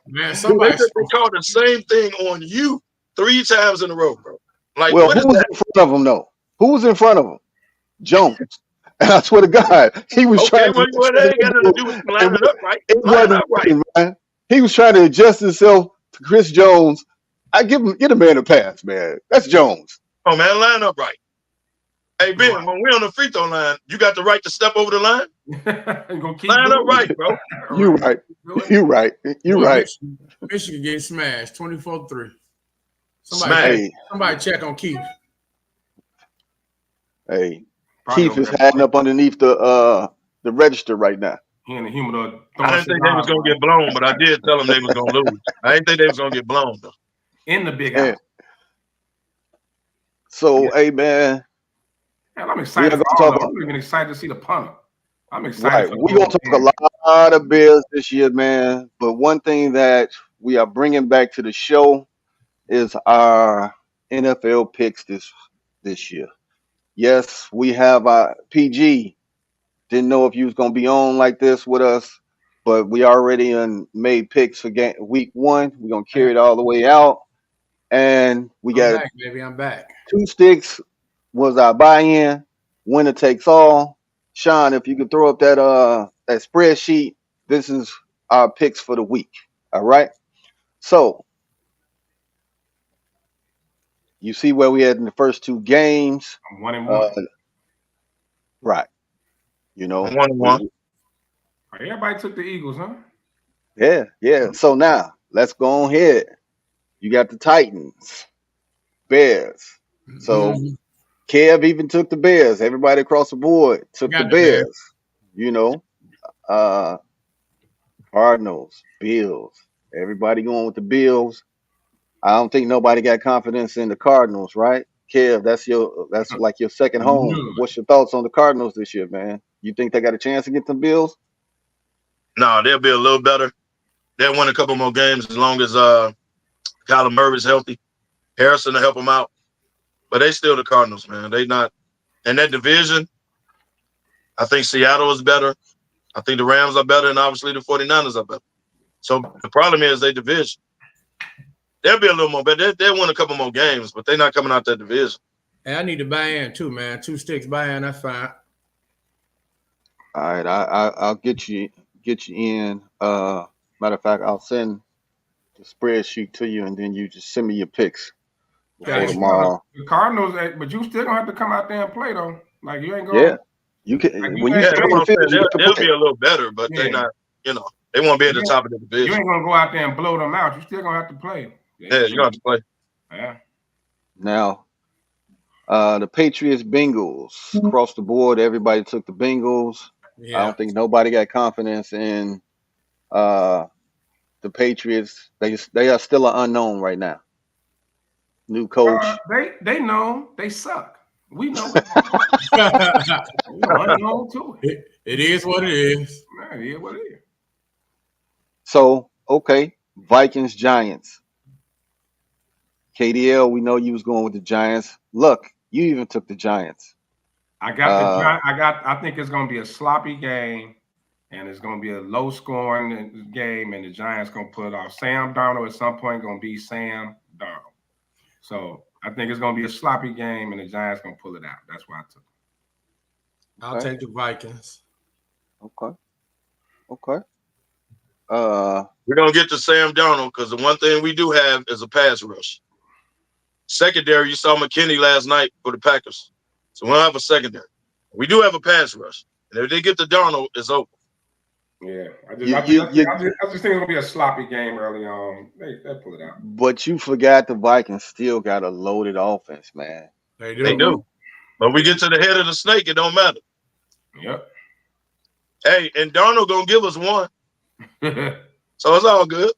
Man, somebody called the same thing on you 3 times in a row, bro. Like, well, who was in front of him, though? Who was in front of him? Jones. And I swear to God, he was trying to. Well, that ain't got nothing to do with lining up right. It wasn't right, man. He was trying to adjust himself to Chris Jones. Get a man a pass, man. That's Jones. Oh man, line up right. Hey Ben, when we're on the free throw line, you got the right to step over the line. Line up right, bro. You're right. You're right. You're right. Michigan getting smashed 24-3. Somebody check on Keith. Hey, Keith is hiding up underneath the register right now. He in the humidor. I didn't think they was gonna get blown, but I did tell them they was gonna lose. I didn't think they was gonna get blown though. In the big Yeah. house. So, hey man, Man, I'm excited we are for gonna all talk of them. I'm even excited to see the punter. I'm excited right. for the We're gonna whole talk a game. lot of Bears this year, man. But one thing that we are bringing back to the show is our NFL picks this year. Yes, we have our PG. Didn't know if you was gonna be on like this with us, but we already made picks for week 1. We're gonna carry it all the way out, and we I'm got back, baby. I'm back. 2 sticks was our buy-in. Winner takes all. Sean, if you could throw up that spreadsheet, this is our picks for the week. All right. So you see where we had in the first 2 games. I'm 1-1. Right. You know, I'm 1-1. Everybody took the Eagles, huh? yeah. So now let's go on ahead. You got the Titans, Bears. So Mhm. Kev even took the Bears. Everybody across the board took the Got the Bears. Bears. You know, uh, Cardinals, Bills. Everybody going with the Bills. I don't think nobody got confidence in the Cardinals, right? Kev, that's like your second home. No. What's your thoughts on the Cardinals this year, man? You think they got a chance against the Bills? No, they'll be a little better. They'll win a couple more games as long as Kyler Murray's healthy. Harrison to help them out. But they still the Cardinals, man. They not in that division. I think Seattle is better. I think the Rams are better, and obviously the 49ers are better. So the problem is they division. They'll be a little more better. They'll win a couple more games, but they're not coming out that division. Hey, I need to buy in too, man. 2 sticks buy in. That's fine. All right, I'll get you in. Matter of fact, I'll send the spreadsheet to you, and then you just send me your picks before Gotcha. tomorrow. The Cardinals, but you still gonna have to come out there and play though. Like you ain't going. Yeah, you can Like, when you Yeah, stay that's on what the I'm field, saying. you got to They'll play. be a little better, but Yeah. they not, they won't be at the top of the You division. ain't gonna go out there and blow them out. You still gonna have to play. Yeah, you have to play. Yeah. Now, the Patriots, Bengals across the board. Everybody took the Bengals. I Yeah. don't think nobody got confidence in the Patriots. They are still an unknown right now. New coach. They know they suck. We know. Unknown too. It is what it is. Man, yeah, what it is. So okay, Vikings, Giants. KDL, we know you was going with the Giants. Look, you even took the Giants. I think it's gonna be a sloppy game, and it's gonna be a low scoring game, and the Giants gonna pull it off. Sam Darnold at some point gonna be Sam Darnold. So I think it's gonna be a sloppy game, and the Giants gonna pull it out. That's why I took it. I'll take the Vikings. Okay. We're gonna get to Sam Darnold because the one thing we do have is a pass rush. Secondary, you saw McKinney last night for the Packers. So we don't have a secondary. We do have a pass rush. And if they get to Darnold, it's over. Yeah, I just think it's gonna be a sloppy game early on. They pull it out. But you forgot the Vikings still got a loaded offense, man. They do. They do. But we get to the head of the snake, it don't matter. Yep. Hey, and Darnold gonna give us one. So it's all good.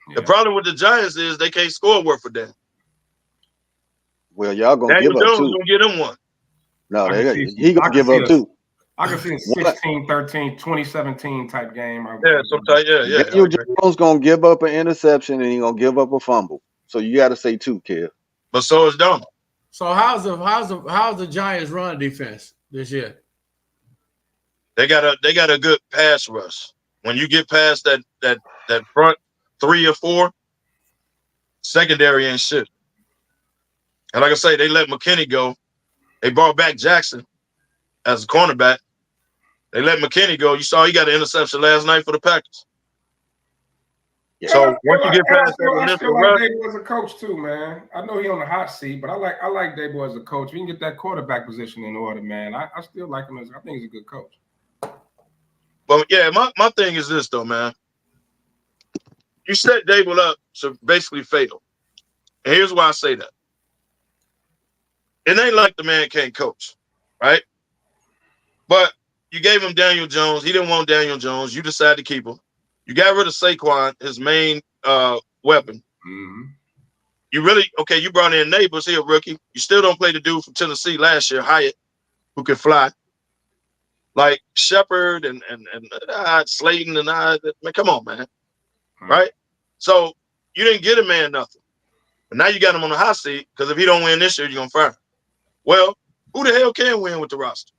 Yeah. The problem with the Giants is they can't score worth for them. Well, y'all gonna Daniel give up Jones two. gonna get him one. No, I gonna give up two. I can see a 16-13, 2017 type game. Yeah, sometimes, yeah. Daniel Jones gonna give up an interception and he gonna give up a fumble. So you got to say two, kid. But so is Darnold. So how's the Giants run defense this year? They got a good pass rush. When you get past that front 3 or 4, secondary ain't shit. And like I say, they let McKinney go. They brought back Jackson as a cornerback. They let McKinney go. You saw he got an interception last night for the Packers. Yeah. So once you get past that I initial still rush, like Dable as a coach too, man. I know he on the hot seat, but I like Dable as a coach. We can get that quarterback position in order, man. I still like him I think he's a good coach. but yeah, my thing is this though, man. You set Dable up to basically fail. And here's why I say that. It ain't like the man can't coach, right? But you gave him Daniel Jones. He didn't want Daniel Jones. You decided to keep him. You got rid of Saquon, his main weapon. Mm-hmm. You brought in Neighbors, he a rookie. You still don't play the dude from Tennessee last year, Hyatt, who could fly. Like Shepard and Slayton and man, come on, man. Mm-hmm. Right? So you didn't get a man nothing. But now you got him on the hot seat because if he don't win this year, you're going to fire him. Well, who the hell can win with the roster?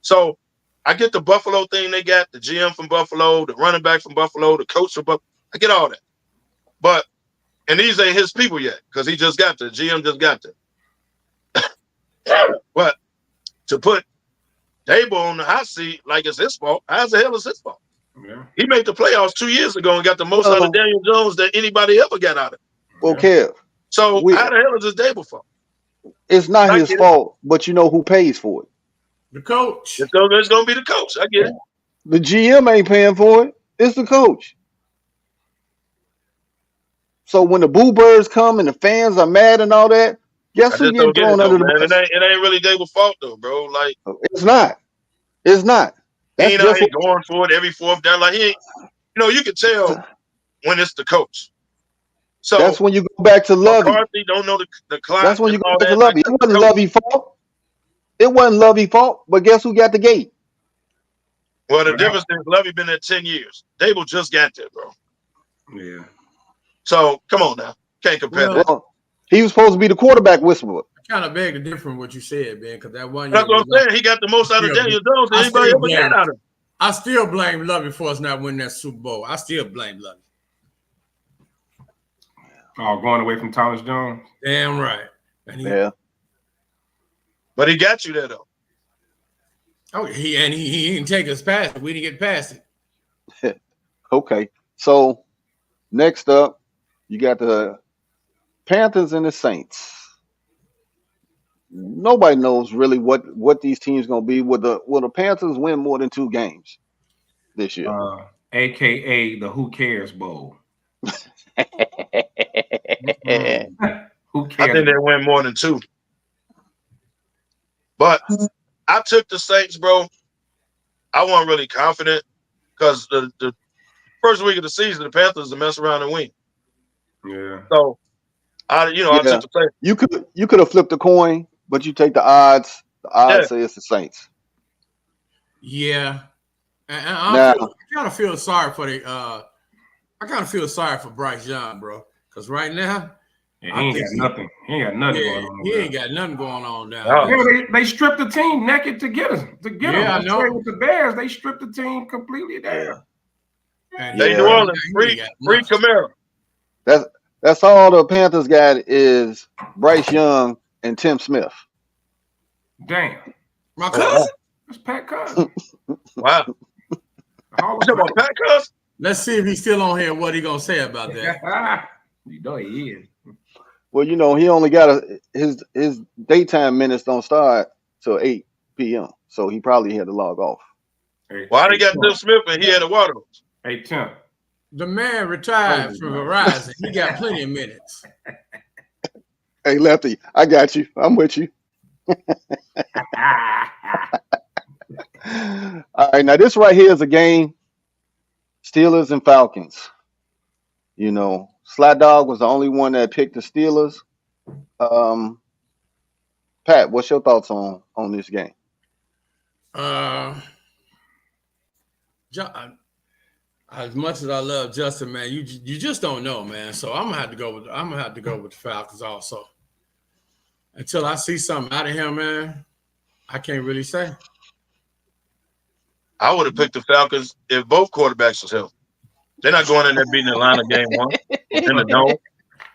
So I get the Buffalo thing they got, the GM from Buffalo, the running back from Buffalo, the coach from Buffalo. I get all that. And these ain't his people yet because he just got there. GM just got there. But to put Dable on the hot seat like it's his fault, how the hell is his fault? Yeah. He made the playoffs 2 years ago and got the most out of Daniel Jones that anybody ever got out of him. Well, Kev. So how the hell is this Dable fault? It's not his fault, but you know who pays for it? The coach. It's going to be the coach. I get it. The GM ain't paying for it. It's the coach. So when the Boo Birds come and the fans are mad and all that, guess who getting thrown under the bus? It ain't really Dable's fault though, bro. Like it's not. It's not. He ain't out here going for it every fourth down. Like he ain't. You can tell when it's the coach. So that's when you go back to Lovey. McCarthy don't know the clock. That's when you go back to Lovey. It wasn't Lovey's fault. It wasn't Lovey's fault. But guess who got the gate? Well, the difference is Lovey been there 10 years. Dable just got there, bro. Yeah. So come on now, can't compare that. Well, he was supposed to be the quarterback whisperer. I kind of beg to differ from what you said, man, because that one. That's what I'm saying. He got the most out of Daniel Jones than anybody ever got out of him. I still blame Lovey for us not winning that Super Bowl. I still blame Lovey. Oh, going away from Thomas Jones. Damn right. Yeah. But he got you there though. Oh, he didn't take us past it. We didn't get past it. Okay. So next up, you got the Panthers and the Saints. Nobody knows really what these teams gonna be. Will the Panthers win more than 2 games this year? AKA the Who Cares Bowl. Who cares? I think they win more than 2. But I took the Saints, bro. I wasn't really confident because the first week of the season, the Panthers to mess around and win. Yeah. So I took the Saints. You could have flipped a coin, but you take the odds. The odds say it's the Saints. Yeah. And I kind of feel sorry for I kind of feel sorry for Bryce Young, bro. Because right now, he ain't got nothing. He ain't got nothing going on. He ain't got nothing going on down there. Yeah, they stripped the team naked to get him. I know. With the Bears, they stripped the team completely down. New Orleans, free Camaro. That's all the Panthers got is Bryce Young and Tim Smith. Damn. My cousin? That's Pat Cousin. Wow. About Pat Cousin? Let's see if he's still on here. What he gonna say about that? You know he is. Well, he only got his daytime minutes don't start till 8 p.m. So he probably had to log off. Why they got Tim Smith and he had a water? Hey, Tim. The man retired from Verizon. He got plenty of minutes. Hey, Lefty, I got you. I'm with you. All right, now this right here is a game. Steelers and Falcons. Sly Dog was the only one that picked the Steelers. Pat, what's your thoughts on this game? As much as I love Justin, man, you just don't know, man. So I'm gonna have to go with the Falcons also. Until I see something out of him, man, I can't really say. I would have picked the Falcons if both quarterbacks was healthy. They're not going in there beating Atlanta game 1 in the dome.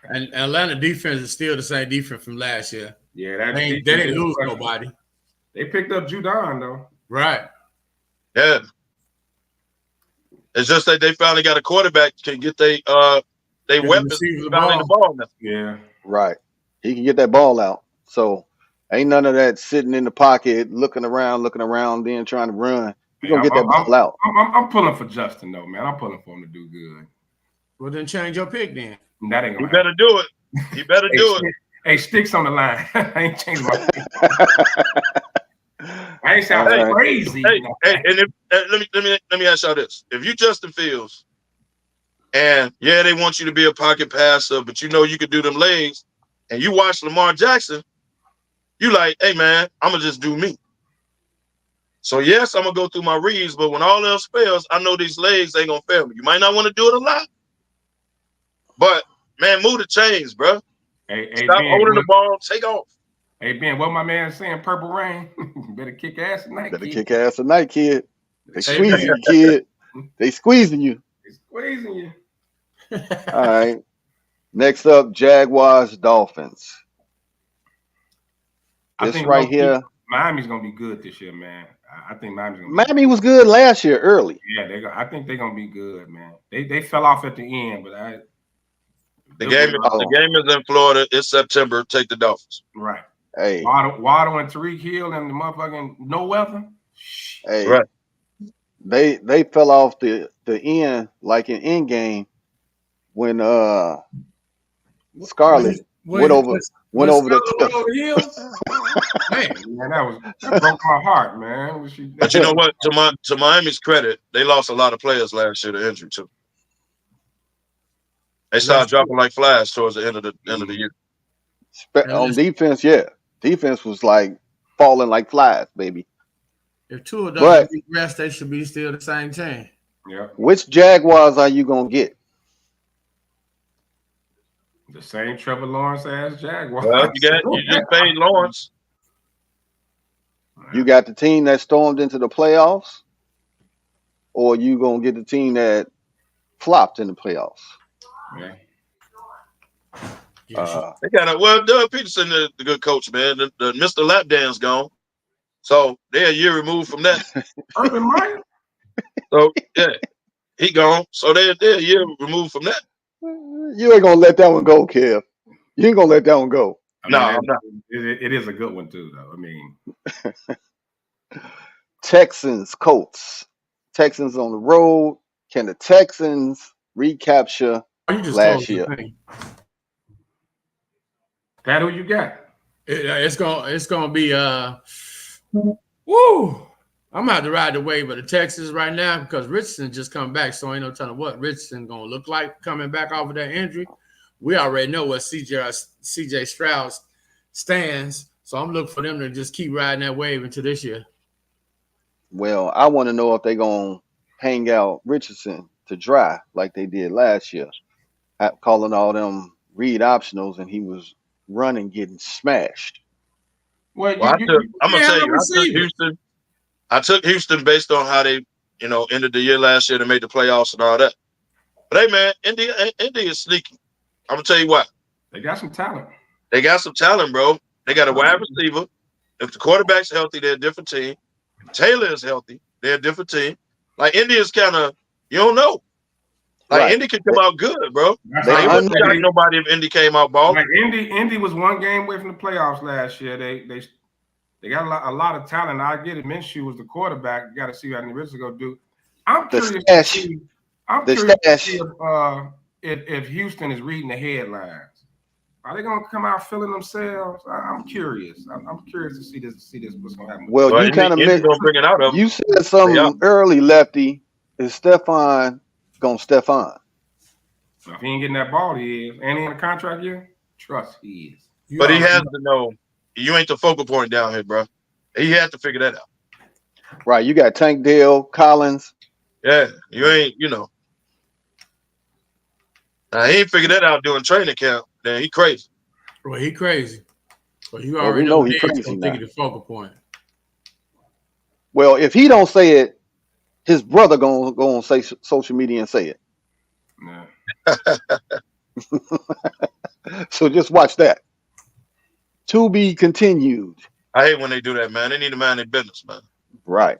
And Atlanta defense is still the same defense from last year. Yeah, they didn't lose nobody. They picked up Judon though. Right. Yeah. It's just that they finally got a quarterback can get they weapons the ball now. Yeah. Right. He can get that ball out. So ain't none of that sitting in the pocket, looking around, then trying to run. He's gonna get that ball out. I'm pulling for Justin though, man. I'm pulling for him to do good. Well, then change your pick then. That ain't gonna You better do it. You better do it. Hey, Sticks on the line. I ain't changing my pick. I ain't sound All right. crazy. Hey, and let me ask y'all this: if you Justin Fields, and yeah, they want you to be a pocket passer, but you know you could do them legs, and you watch Lamar Jackson, you like, hey man, I'm gonna just do me. So yes, I'm gonna go through my reads, but when all else fails, I know these legs ain't gonna fail me. You might not want to do it a lot, but man, move the chains, bro. Hey, Stop Ben, holding the ball, take off. hey, Ben, what my man saying, Purple Rain? Better kick ass tonight, Better kid. kick ass tonight, kid. They Hey, squeezing you, kid. They squeezing you. He's squeezing you. All right. Next up, Jaguars, Dolphins. I This think right here. Miami's gonna be good this year, man. I think Miami's gonna be Miami was good last year early. Yeah, I think they're gonna be good, man. They fell off at the end, but The game is in Florida. It's September. Take the Dolphins. Right. Hey, Waddle and Tariq Hill and the motherfucking no weather. hey, Right. they fell off the end like an end game when Scarlett went over the cliff. Over the hill? Man, that broke my heart, man. But you know what? To Miami's credit, they lost a lot of players last year to injury too. They started dropping like flies towards the end of the year. On defense, yeah. Defense was like falling like flies, baby. If Tua doesn't get rest, they should be still the same team. Yeah. Which Jaguars are you gonna get? The same Trevor Lawrence ass Jaguars. Well, you just paid Lawrence. You got the team that stormed into the playoffs, or you gonna get the team that flopped in the playoffs? Yeah. They got Doug Peterson, the good coach, man. The Mr. Lapdance gone, so they're a year removed from that. Urban Meyer. So yeah, he gone, so they're a year removed from that. You ain't gonna let that one go, Kev. You ain't gonna let that one go. No, I'm not. It is a good one too, though. I mean, Texans, Colts. Texans on the road. Can the Texans recapture last year? That who you got? It's gonna be woo. I'm gonna have to ride the wave of the Texans right now because Richardson just come back, so ain't no telling what Richardson gonna look like coming back off of that injury. We already know what CJ Stroud stands, so I'm looking for them to just keep riding that wave into this year. Well, I want to know if they're gonna hang out Richardson to dry like they did last year, calling all them read optionals, and he was running, getting smashed. I'm gonna tell you, I took Houston based on how they, ended the year last year and made the playoffs and all that. But hey, man, Indy is sneaky. I'm gonna tell you what. They got some talent. They got some talent, bro. They got a wide receiver. If the quarterback's healthy, they're a different team. If Taylor is healthy, they're a different team. Like Indy is kind of, you don't know. Like Indy could come out good, bro. They wouldn't shock nobody if Indy came out ball. Like Indy was one game away from the playoffs last year. They got a lot of talent. I get it. Minshew was the quarterback. You got to see how the Reds are going to do. I'm curious to see if Houston is reading the headlines. Are they going to come out feeling themselves? I'm curious. I'm curious to see this. What's going to happen. Well, you kind of bring it out of you said something early, Lefty. Is Stephon going to Stephon? If he ain't getting that ball, he is. And he in a contract year? Trust he is. But he has to know you ain't the focal point down here, bro. He had to figure that out. Right. You got Tank Dell, Collins. Yeah. You ain't, Now, he ain't figured that out during training camp. Then he crazy. Well, he crazy. Well, you Well, already we know he crazy now. The focal point. Well, if he don't say it, his brother gonna go on social media and say it. Yeah. So just watch that. To be continued. I hate when they do that, man. They need to mind their business, man. Right.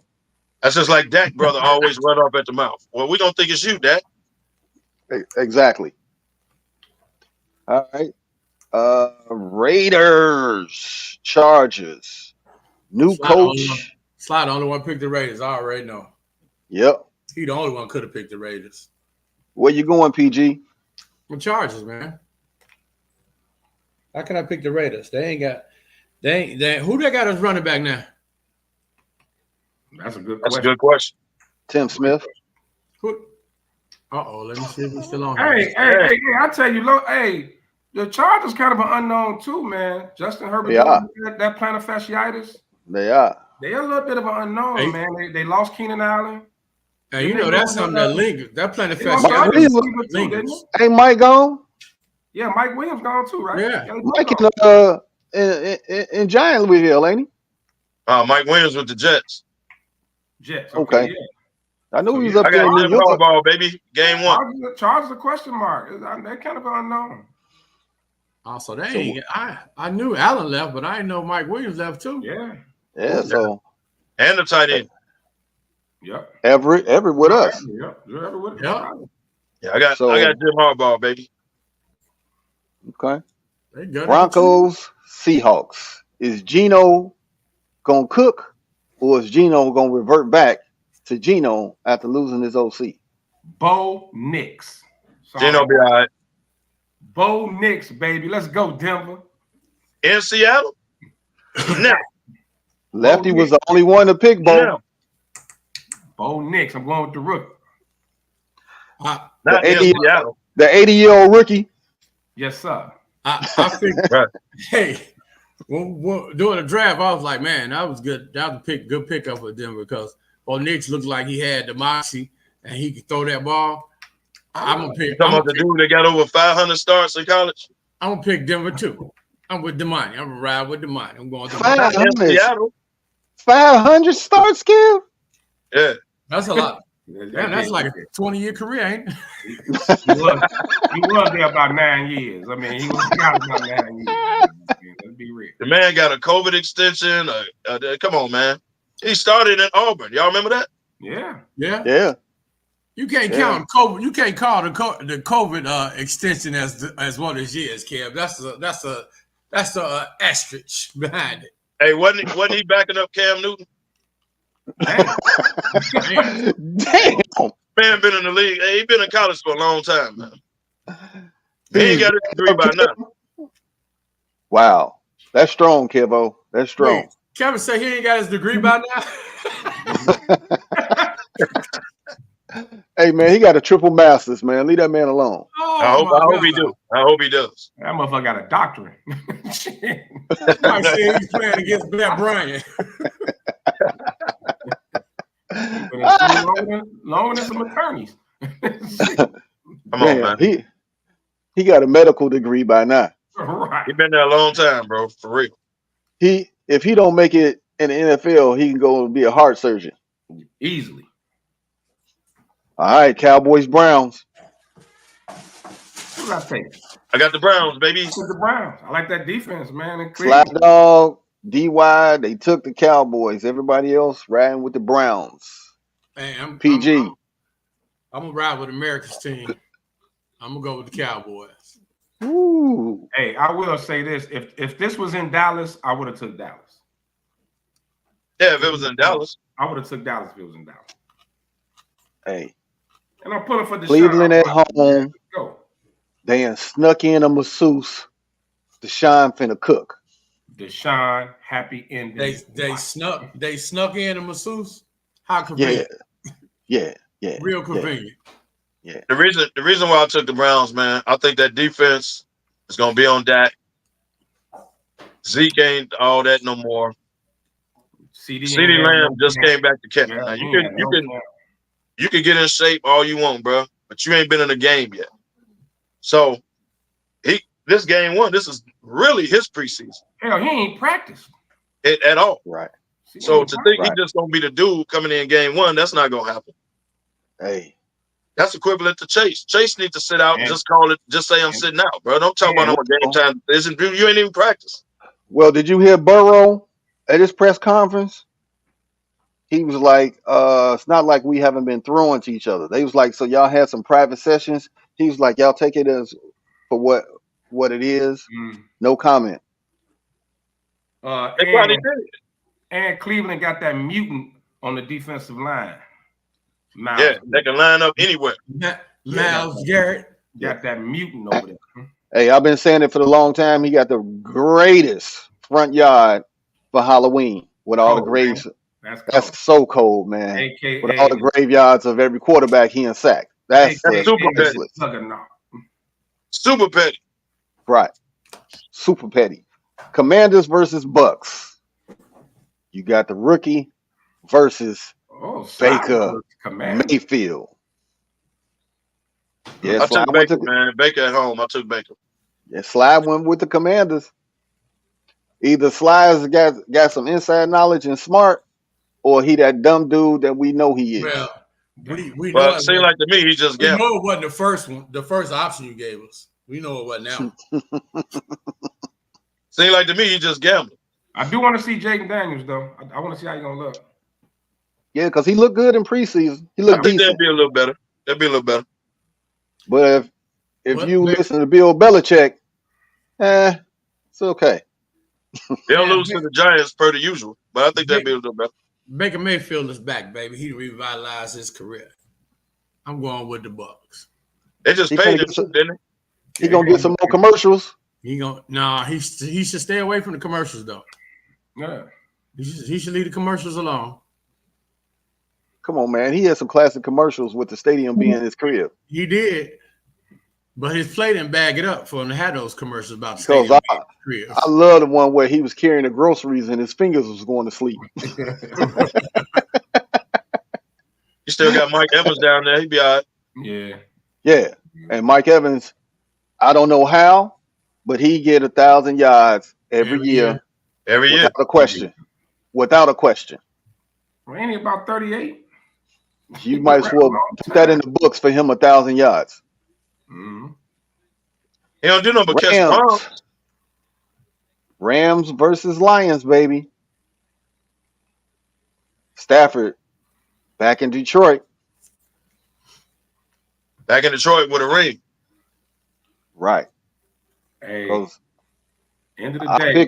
That's just like Dak, brother, always run off at the mouth. Well, we don't think it's you, Dak. Exactly. All right. Raiders, Chargers, new coach. Slide the only one picked the Raiders. I already know. Yep. He the only one could have picked the Raiders. Where you going, PG? The Chargers, man. How can I pick the Raiders? They ain't who they got as running back now? That's a good That's a question. good question. Tim Smith. Let me see if he's still on Hey, here. hey, I tell you, look, hey, the Chargers kind of an unknown too, man. Justin Herbert Yeah. that plantar fasciitis. They are. They're a little bit of an unknown, man. They lost Keenan Allen. And you know that's something that lingers. That plantar Williams lingers. Hey, Mike gone? Yeah, Mike Williams gone too, right? Yeah. Mike in Giantsville, ain't he? Mike Williams with the Jets. Jets. Okay. Yeah. I knew he was I up there in got New Jim York. Harbaugh, baby. Game 1. Chargers a question mark. They're kind of an unknown. Also, I knew Allen left, but I didn't know Mike Williams left too. Yeah. So. And the tight end. Yep. Everett with us. Yep. Everett. Yeah, I got Jim Harbaugh, baby. Okay. Broncos, Seahawks. Is Geno gonna cook, or is Geno gonna revert back to Geno after losing his OC? Bo Nix. Geno be all right. Bo Nix, baby. Let's go, Denver. In Seattle? No. Lefty was the only one to pick Bo. No. Bo Nix. I'm going with the rookie. Not in Seattle. The 80-year-old rookie. Yes, sir. I think, hey, when during the draft, I was like, man, that was good. That was a good pickup for Denver because Bo Nix looked like he had the moxie and he could throw that ball. I'm gonna pick. Talking about the dude that got over 500 starts in college. I'm gonna pick Denver too. I'm with Demani. I'm gonna ride with Demani. I'm going to 500 starts, Kev? Yeah, that's a lot. Damn, that's like a 20-year career, ain't it? he was there about 9 years. I mean, he was got about 9 years. Let's be real. The man got a COVID extension. Come on, man. He started in Auburn. Y'all remember that? Yeah. You can't count COVID. You can't call the COVID extension as one of his years, Kev. That's a asterisk behind it. Hey, wasn't he backing up Cam Newton? Damn. Man been in the league. Hey, he been in college for a long time, man. He ain't got his degree by now. Wow. That's strong, Kevo. That's strong. Wait, Kevin said he ain't got his degree by now. Hey, man, he got a triple master's, man. Leave that man alone. I hope he do. I hope he does. That motherfucker got a doctorate. I say he's playing against Matt Bryant. Longer than some attorneys. Come on, man. He got a medical degree by now. Right. He been there a long time, bro. For real. If he don't make it in the NFL, he can go and be a heart surgeon. Easily. All right, Cowboys, Browns. Who did I take? I got the Browns, baby. The Browns. I like that defense, man. Slap dog, DY, they took the Cowboys. Everybody else riding with the Browns. Man, PG. I'm gonna ride with America's team. I'm gonna go with the Cowboys. Ooh. Hey, I will say this: if this was in Dallas, I would have took Dallas. Yeah, if it was in Dallas, I would have took Dallas if it was in Dallas. Hey. And I'm pulling for Deshaun. Cleveland at home. Go. They ain't snuck in a masseuse. Deshaun finna cook. Deshaun, happy ending. They snuck in a masseuse. How convenient. Yeah. Real convenient. Yeah. The reason why I took the Browns, man, I think that defense is gonna be on Dak. Zeke ain't all that no more. CeeDee Lamb just came back to camp. Yeah, now, you can get in shape all you want, bro, but you ain't been in a game yet. So this game 1, this is really his preseason. Hell, he ain't practiced at all. Right. So to think he's just gonna be the dude coming in game 1, that's not gonna happen. Hey. That's equivalent to Chase. Chase needs to sit out and just say I'm sitting out, bro. Don't talk about I'm a game time. You ain't even practice. Well, did you hear Burrow at his press conference? He was like, it's not like we haven't been throwing to each other. They was like, so y'all had some private sessions. He was like, y'all take it as for what it is. No comment. They probably did. And Cleveland got that mutant on the defensive line. Yeah, they can line up anywhere. Myles Garrett got that mutant over there. Hey, I've been saying it for a long time. He got the greatest front yard for Halloween with all the grades. Man. All the grades. That's so cold, man. AKA With all the graveyards of every quarterback he in sack. That's super petty. Super petty. Right. Super petty. Commanders versus Bucks. You got the rookie versus Baker Mayfield. Yeah, I took Baker, man. Baker at home. I took Baker. Yeah, Sly went with the Commanders. Either Sly's got some inside knowledge and smart, or he that dumb dude that we know he is. Well, we well, know it seemed like to me he just we know it wasn't the first one, the first option you gave us. We know it wasn't now. Seemed like to me he just gambled. I do want to see Jaden Daniels though. I want to see how he's gonna look. Yeah, because he looked good in preseason. He looked decent. That'd be a little better. That'd be a little better. But if you listen to Bill Belichick, it's okay. They'll lose to the Giants per the usual, but I think that'd be a little better. Baker Mayfield is back, baby. He revitalized his career. I'm going with the Bucks. They just paid him, didn't they? He gonna get some more commercials. He should stay away from the commercials though. Yeah, he should leave the commercials alone. Come on, man. He had some classic commercials with the stadium being his crib. He did. But his play didn't bag it up for him to have those commercials about the stadium. I love the one where he was carrying the groceries and his fingers was going to sleep. You still got Mike Evans down there. He'd be all right. Yeah. Yeah. And Mike Evans, I don't know how, but he get 1,000 yards every year. Every year. Without a question. Without a question. Well, ain't he about 38? You might as well put that in the books for him 1,000 yards. Mm-hmm. He don't do no but catch bombs. Rams versus Lions, baby. Stafford back in Detroit. Back in Detroit with a ring. Right. Hey, end of the day,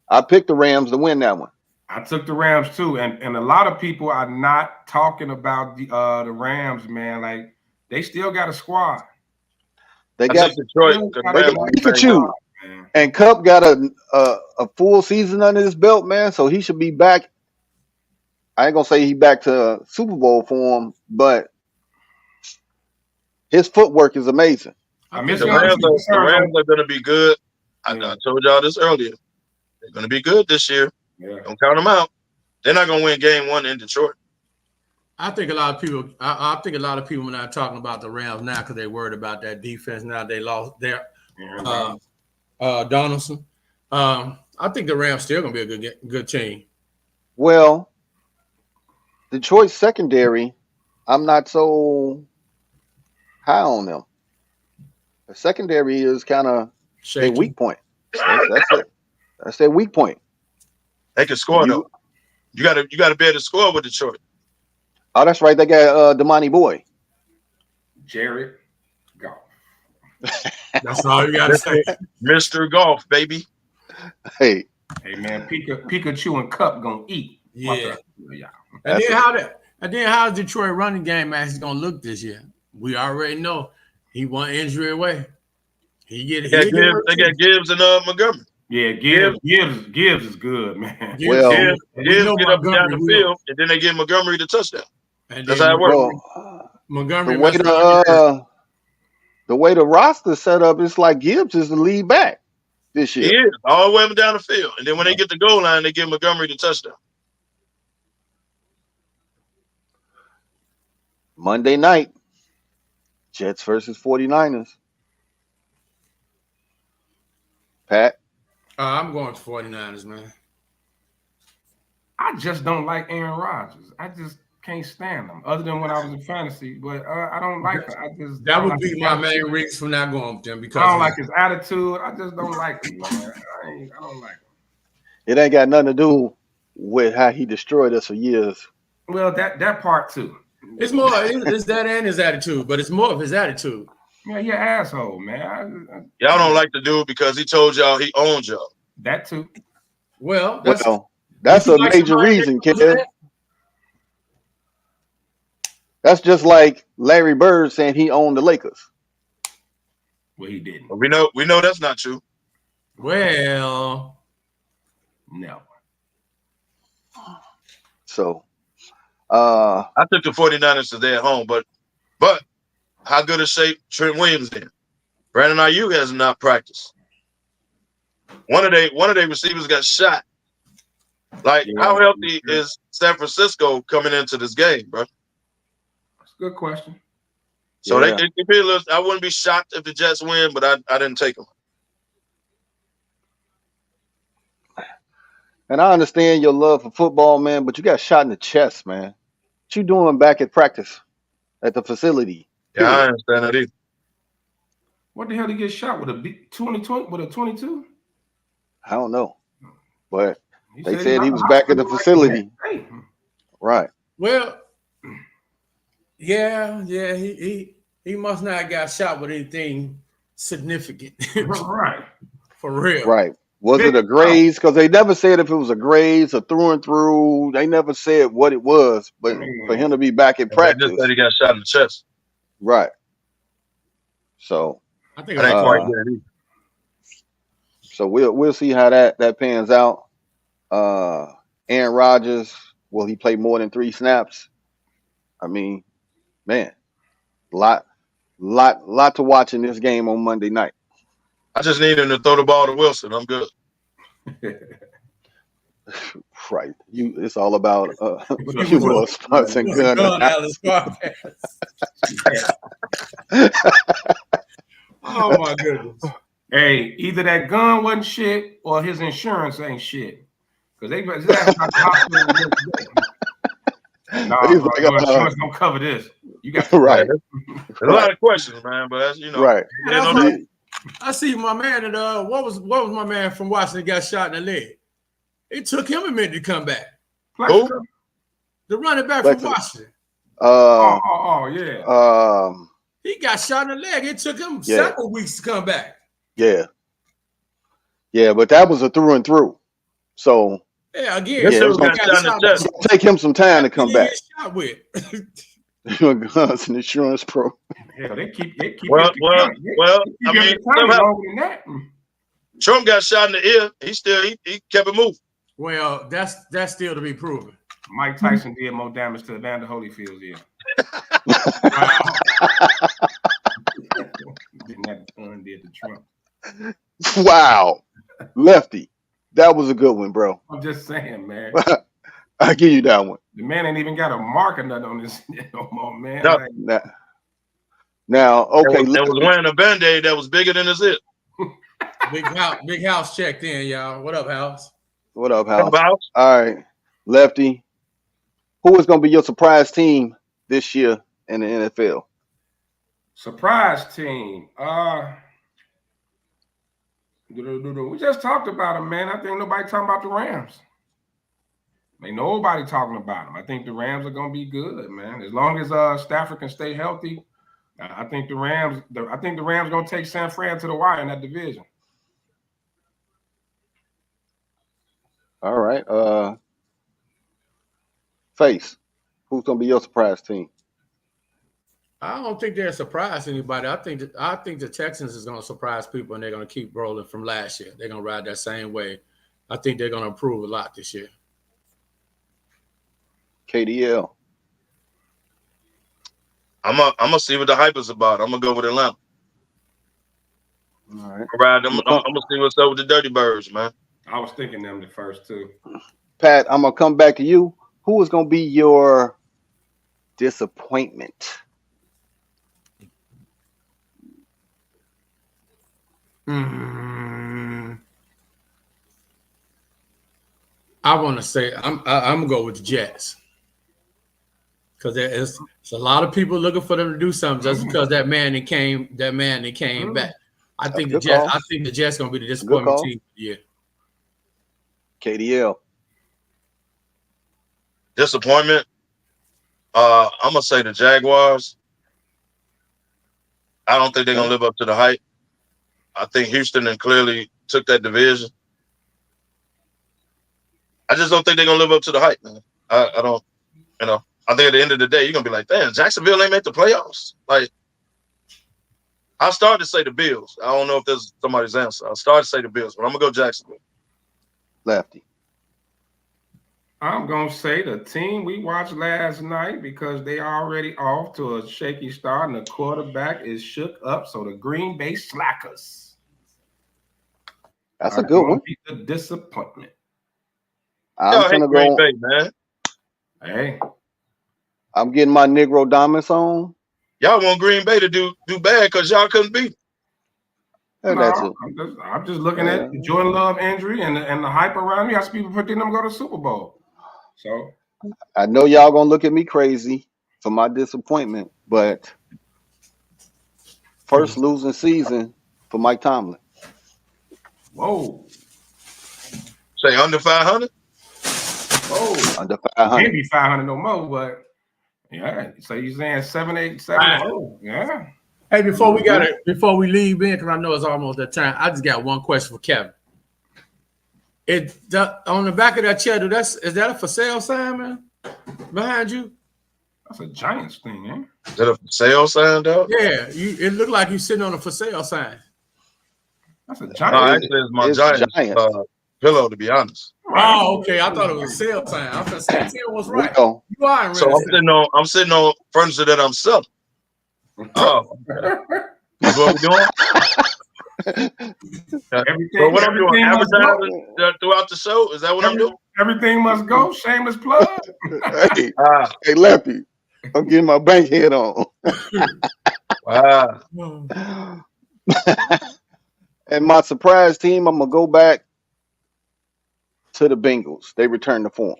I picked the Rams to win that one. I took the Rams too, and a lot of people are not talking about the Rams, man. Like they still got a squad. They got Detroit. Pikachu, and Kupp got a full season under his belt, man. So he should be back. I ain't gonna say he back to Super Bowl form, but his footwork is amazing. The Rams are gonna be good. I told y'all this earlier. They're gonna be good this year. Yeah. Don't count them out. They're not gonna win game one in Detroit. I think a lot of people. I think a lot of people are not talking about the Rams now because they're worried about that defense. Now they lost their Donaldson. I think the Rams still gonna be a good team. Well, Detroit's secondary, I'm not so high on them. The secondary is kind of their weak point. That's it. That's their weak point. They can score though. You gotta be able to score with Detroit. Oh, that's right. They got Damani Boy. Jared Goff. That's all you gotta say. Mr. Golf, baby. Hey man, Pikachu and Kupp gonna eat. Yeah. And then how Detroit running game actually gonna look this year? We already know he won injury away. They got Gibbs and Montgomery. Yeah, Gibbs is good, man. Well, Gibbs get up and down the field, and then they give Montgomery the touchdown. And that's how it works. Well, Montgomery. The way the roster set up, it's like Gibbs is the lead back this year. He is all the way up and down the field, and then when they get the goal line, they give Montgomery the touchdown. Monday night, Jets versus 49ers. Pat? I'm going to 49ers, man. I just don't like Aaron Rodgers. I just can't stand him, other than when I was in fantasy. But I don't like him. That would be my main reason for not going with them because I don't like his attitude. I just don't like him, man. I don't like him. It ain't got nothing to do with how he destroyed us for years. Well, that part too. It's more it's that and his attitude, but it's more of his attitude. Yeah, you're an asshole, man. Y'all don't like the dude because he told y'all he owns y'all. That too. Well, that's a major reason, kid. That's just like Larry Bird saying he owned the Lakers. Well, he didn't. We know that's not true. Well, no. So, I took the 49ers to their home, but how good a shape Trent Williams in? Brandon Ayuk has not practiced. One of their receivers got shot. Like, how healthy is San Francisco coming into this game, bro? That's a good question. So it could be a little. I wouldn't be shocked if the Jets win, but I didn't take them. and I understand your love for football, man, but you got shot in the chest, man. What you doing back at practice at the facility? Yeah, I understand that either. What the hell did he get shot with a 2020 with a 22? I don't know, but they said he's he was back at the facility. Right. Well, yeah, he must not have got shot with anything significant. Right. For real. Right. Was it a graze? Because they never said if it was a graze or through and through. They never said what it was, but for him to be back in practice. They just said he got shot in the chest. Right. So I think I ain't quite get it. So we'll see how that pans out. Aaron Rodgers, will he play more than 3 snaps? I mean, man, lot to watch in this game on Monday night. I just need him to throw the ball to Wilson. I'm good. Right. It's all about spots and gun. Oh my goodness. Hey, either that gun wasn't shit or his insurance ain't shit. Because they your insurance don't cover this. You got right. There's a lot of questions, man, but that's right. I see my man and what was my man from Washington got shot in the leg. It took him a minute to come back. Who? The running back from Washington. Yeah. He got shot in the leg. It took him several weeks to come back. Yeah, but that was a through and through. So it's gonna take him some time to come back. Shot with. Guns and insurance pro. Yeah, they keep. Well. I mean, Trump got shot in the ear. He kept it moving. Well, that's still to be proven. Mike Tyson did more damage to Evander Holyfield's ear. That gun did to Trump. Wow, Lefty, that was a good one, bro. I'm just saying, man. I give you that one. The man ain't even got a mark or nothing on his no more, man. Now, okay, that was wearing a Band-Aid that was bigger than his hip. Big House checked in, y'all. What up, House? What up, House? All right, Lefty, who is going to be your surprise team this year in the NFL? Surprise team. We just talked about him, man. I think nobody talking about the Rams. Ain't nobody talking about them. I think the Rams are gonna be good, man. As long as Stafford can stay healthy, I think the Rams gonna take San Fran to the wire in that division. All right. Face, who's gonna be your surprise team? I don't think they're surprising anybody. I think the Texans is going to surprise people, and they're going to keep rolling from last year. They're going to ride that same way. I think they're going to improve a lot this year. KDL. I'm gonna see what the hype is about. I'm gonna go with Atlanta. All right. I'm gonna see what's up with the Dirty Birds, man. I was thinking them the first two. Pat, I'm gonna come back to you. Who is gonna be your disappointment? I want to say I'm gonna go with the Jets because there's a lot of people looking for them to do something just because that man that came back. I think the Jets gonna be the disappointment team. Yeah. KDL. Disappointment. I'm gonna say the Jaguars. I don't think they're gonna live up to the hype. I think Houston and clearly took that division. I just don't think they're gonna live up to the hype, man. I don't, I think at the end of the day, you're gonna be like, damn, Jacksonville ain't made the playoffs. Like, I started to say the Bills. I don't know if there's somebody's answer. I started to say the Bills, but I'm gonna go Jacksonville. Lefty. I'm going to say the team we watched last night because they already off to a shaky start and the quarterback is shook up. So the Green Bay Slackers. That's a good one. The disappointment. I'm Y'all hate gonna Green go. Bay, man. Hey. I'm getting my Negro Diamonds on. Y'all want Green Bay to do bad because y'all couldn't beat them. And that's it. I'm just looking at the Jordan Love injury and the hype around me. I see people predicting them to go to the Super Bowl. So I know y'all gonna look at me crazy for my disappointment, but first losing season for Mike Tomlin. whoa. Say under 500? Whoa. Under 500. Maybe 500 no more, but yeah. So you're saying 7-8-7-0. Yeah. Hey, before we leave in, because I know it's almost that time, I just got one question for Kevin. On the back of that chair, is that a for sale sign, man? Behind you? That's a Giants thing, man. Is that a for sale sign, dog? Yeah, it looked like you're sitting on a for sale sign. That's a No, Giants. actually, it's my Giants pillow, to be honest. Oh, okay. I thought it was a sale sign. I was gonna say Tim was right. Well, You are in So I'm sitting on furniture that I'm selling. Oh, okay. That's what we're doing. So what I'm doing, advertising throughout the show. Is that what I'm doing? Everything must go. Shameless plug. Hey, Lefty, I'm getting my bank head on. Wow. And my surprise team, I'm gonna go back to the Bengals. They return to form.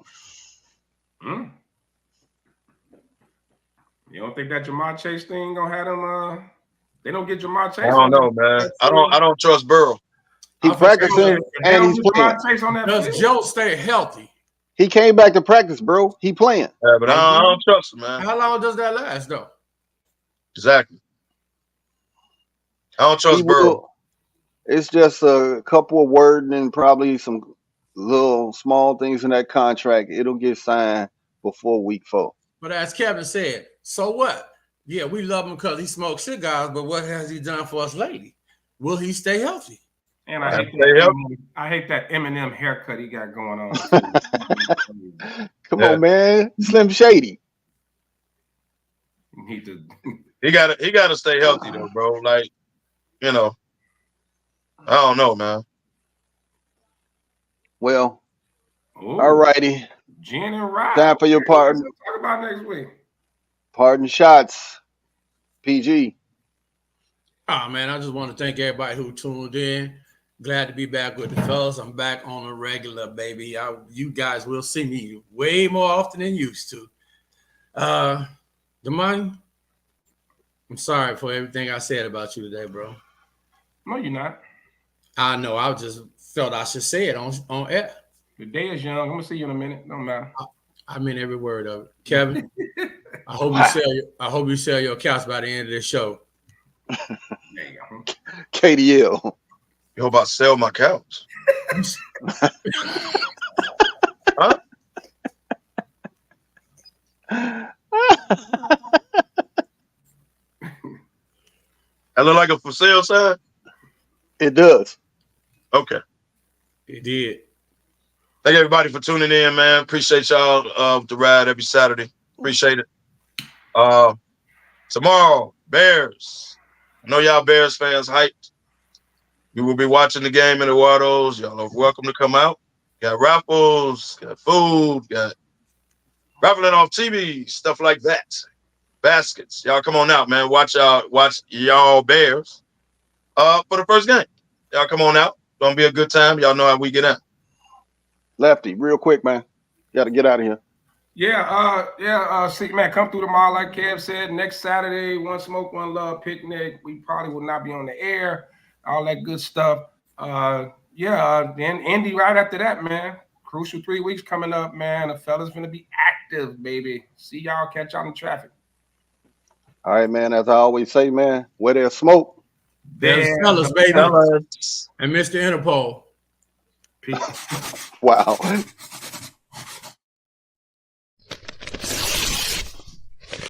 You don't think that Jamar Chase thing gonna have them? They don't get Jamar Chase. I don't know, man. I don't trust Burrow. He's practicing and he's playing. Does Joe stay healthy? He came back to practice, bro. He playing. Yeah, but I don't trust him, man. How long does that last, though? Exactly. I don't trust Burrow. It's just a couple of words and probably some little small things in that contract. It'll get signed before week 4. But as Kevin said, so what? Yeah, we love him because he smokes cigars, but what has he done for us lately? Will he stay healthy? And I hate that Eminem haircut he got going on. Come on, man. Slim Shady. He gotta stay healthy though, bro. Like, I don't know, man. Well, all righty. Jen and Rod. Time for your pardon. Talk about next week. Pardon shots. PG. Oh, man, I just want to thank everybody who tuned in. Glad to be back with the fellas. I'm back on a regular, baby. You guys will see me way more often than used to. Damani, I'm sorry for everything I said about you today, bro. No, you're not. I know. I just felt I should say it on air. The day is young. I'm gonna see you in a minute. Don't matter. I mean every word of it, Kevin. I hope you sell your couch by the end of this show. There you go. KDL. You about to sell my couch? Huh? That look like a for sale sign? It does. Okay. It did. Thank everybody for tuning in, man. Appreciate y'all the ride every Saturday. Appreciate it. Tomorrow, Bears. I know y'all Bears fans hyped. We will be watching the game in Eduardo's. Y'all are welcome to come out. Got raffles, got food, got raffling off TV, stuff like that. Baskets. Y'all come on out, man. Watch y'all Bears for the first game. Y'all come on out. Gonna be a good time. Y'all know how we get out. Lefty, real quick, man. Got to get out of here. See, man, come through tomorrow, like Kev said. Next Saturday, One Smoke, One Love picnic. We probably will not be on the air. All that good stuff. Then Indy right after that, man. Crucial 3 weeks coming up, man. The fellas gonna be active, baby. See y'all. Catch y'all in traffic. All right, man. As I always say, man, where there's smoke, There's fellas, baby. Fellas. And Mr. Interpol. Wow.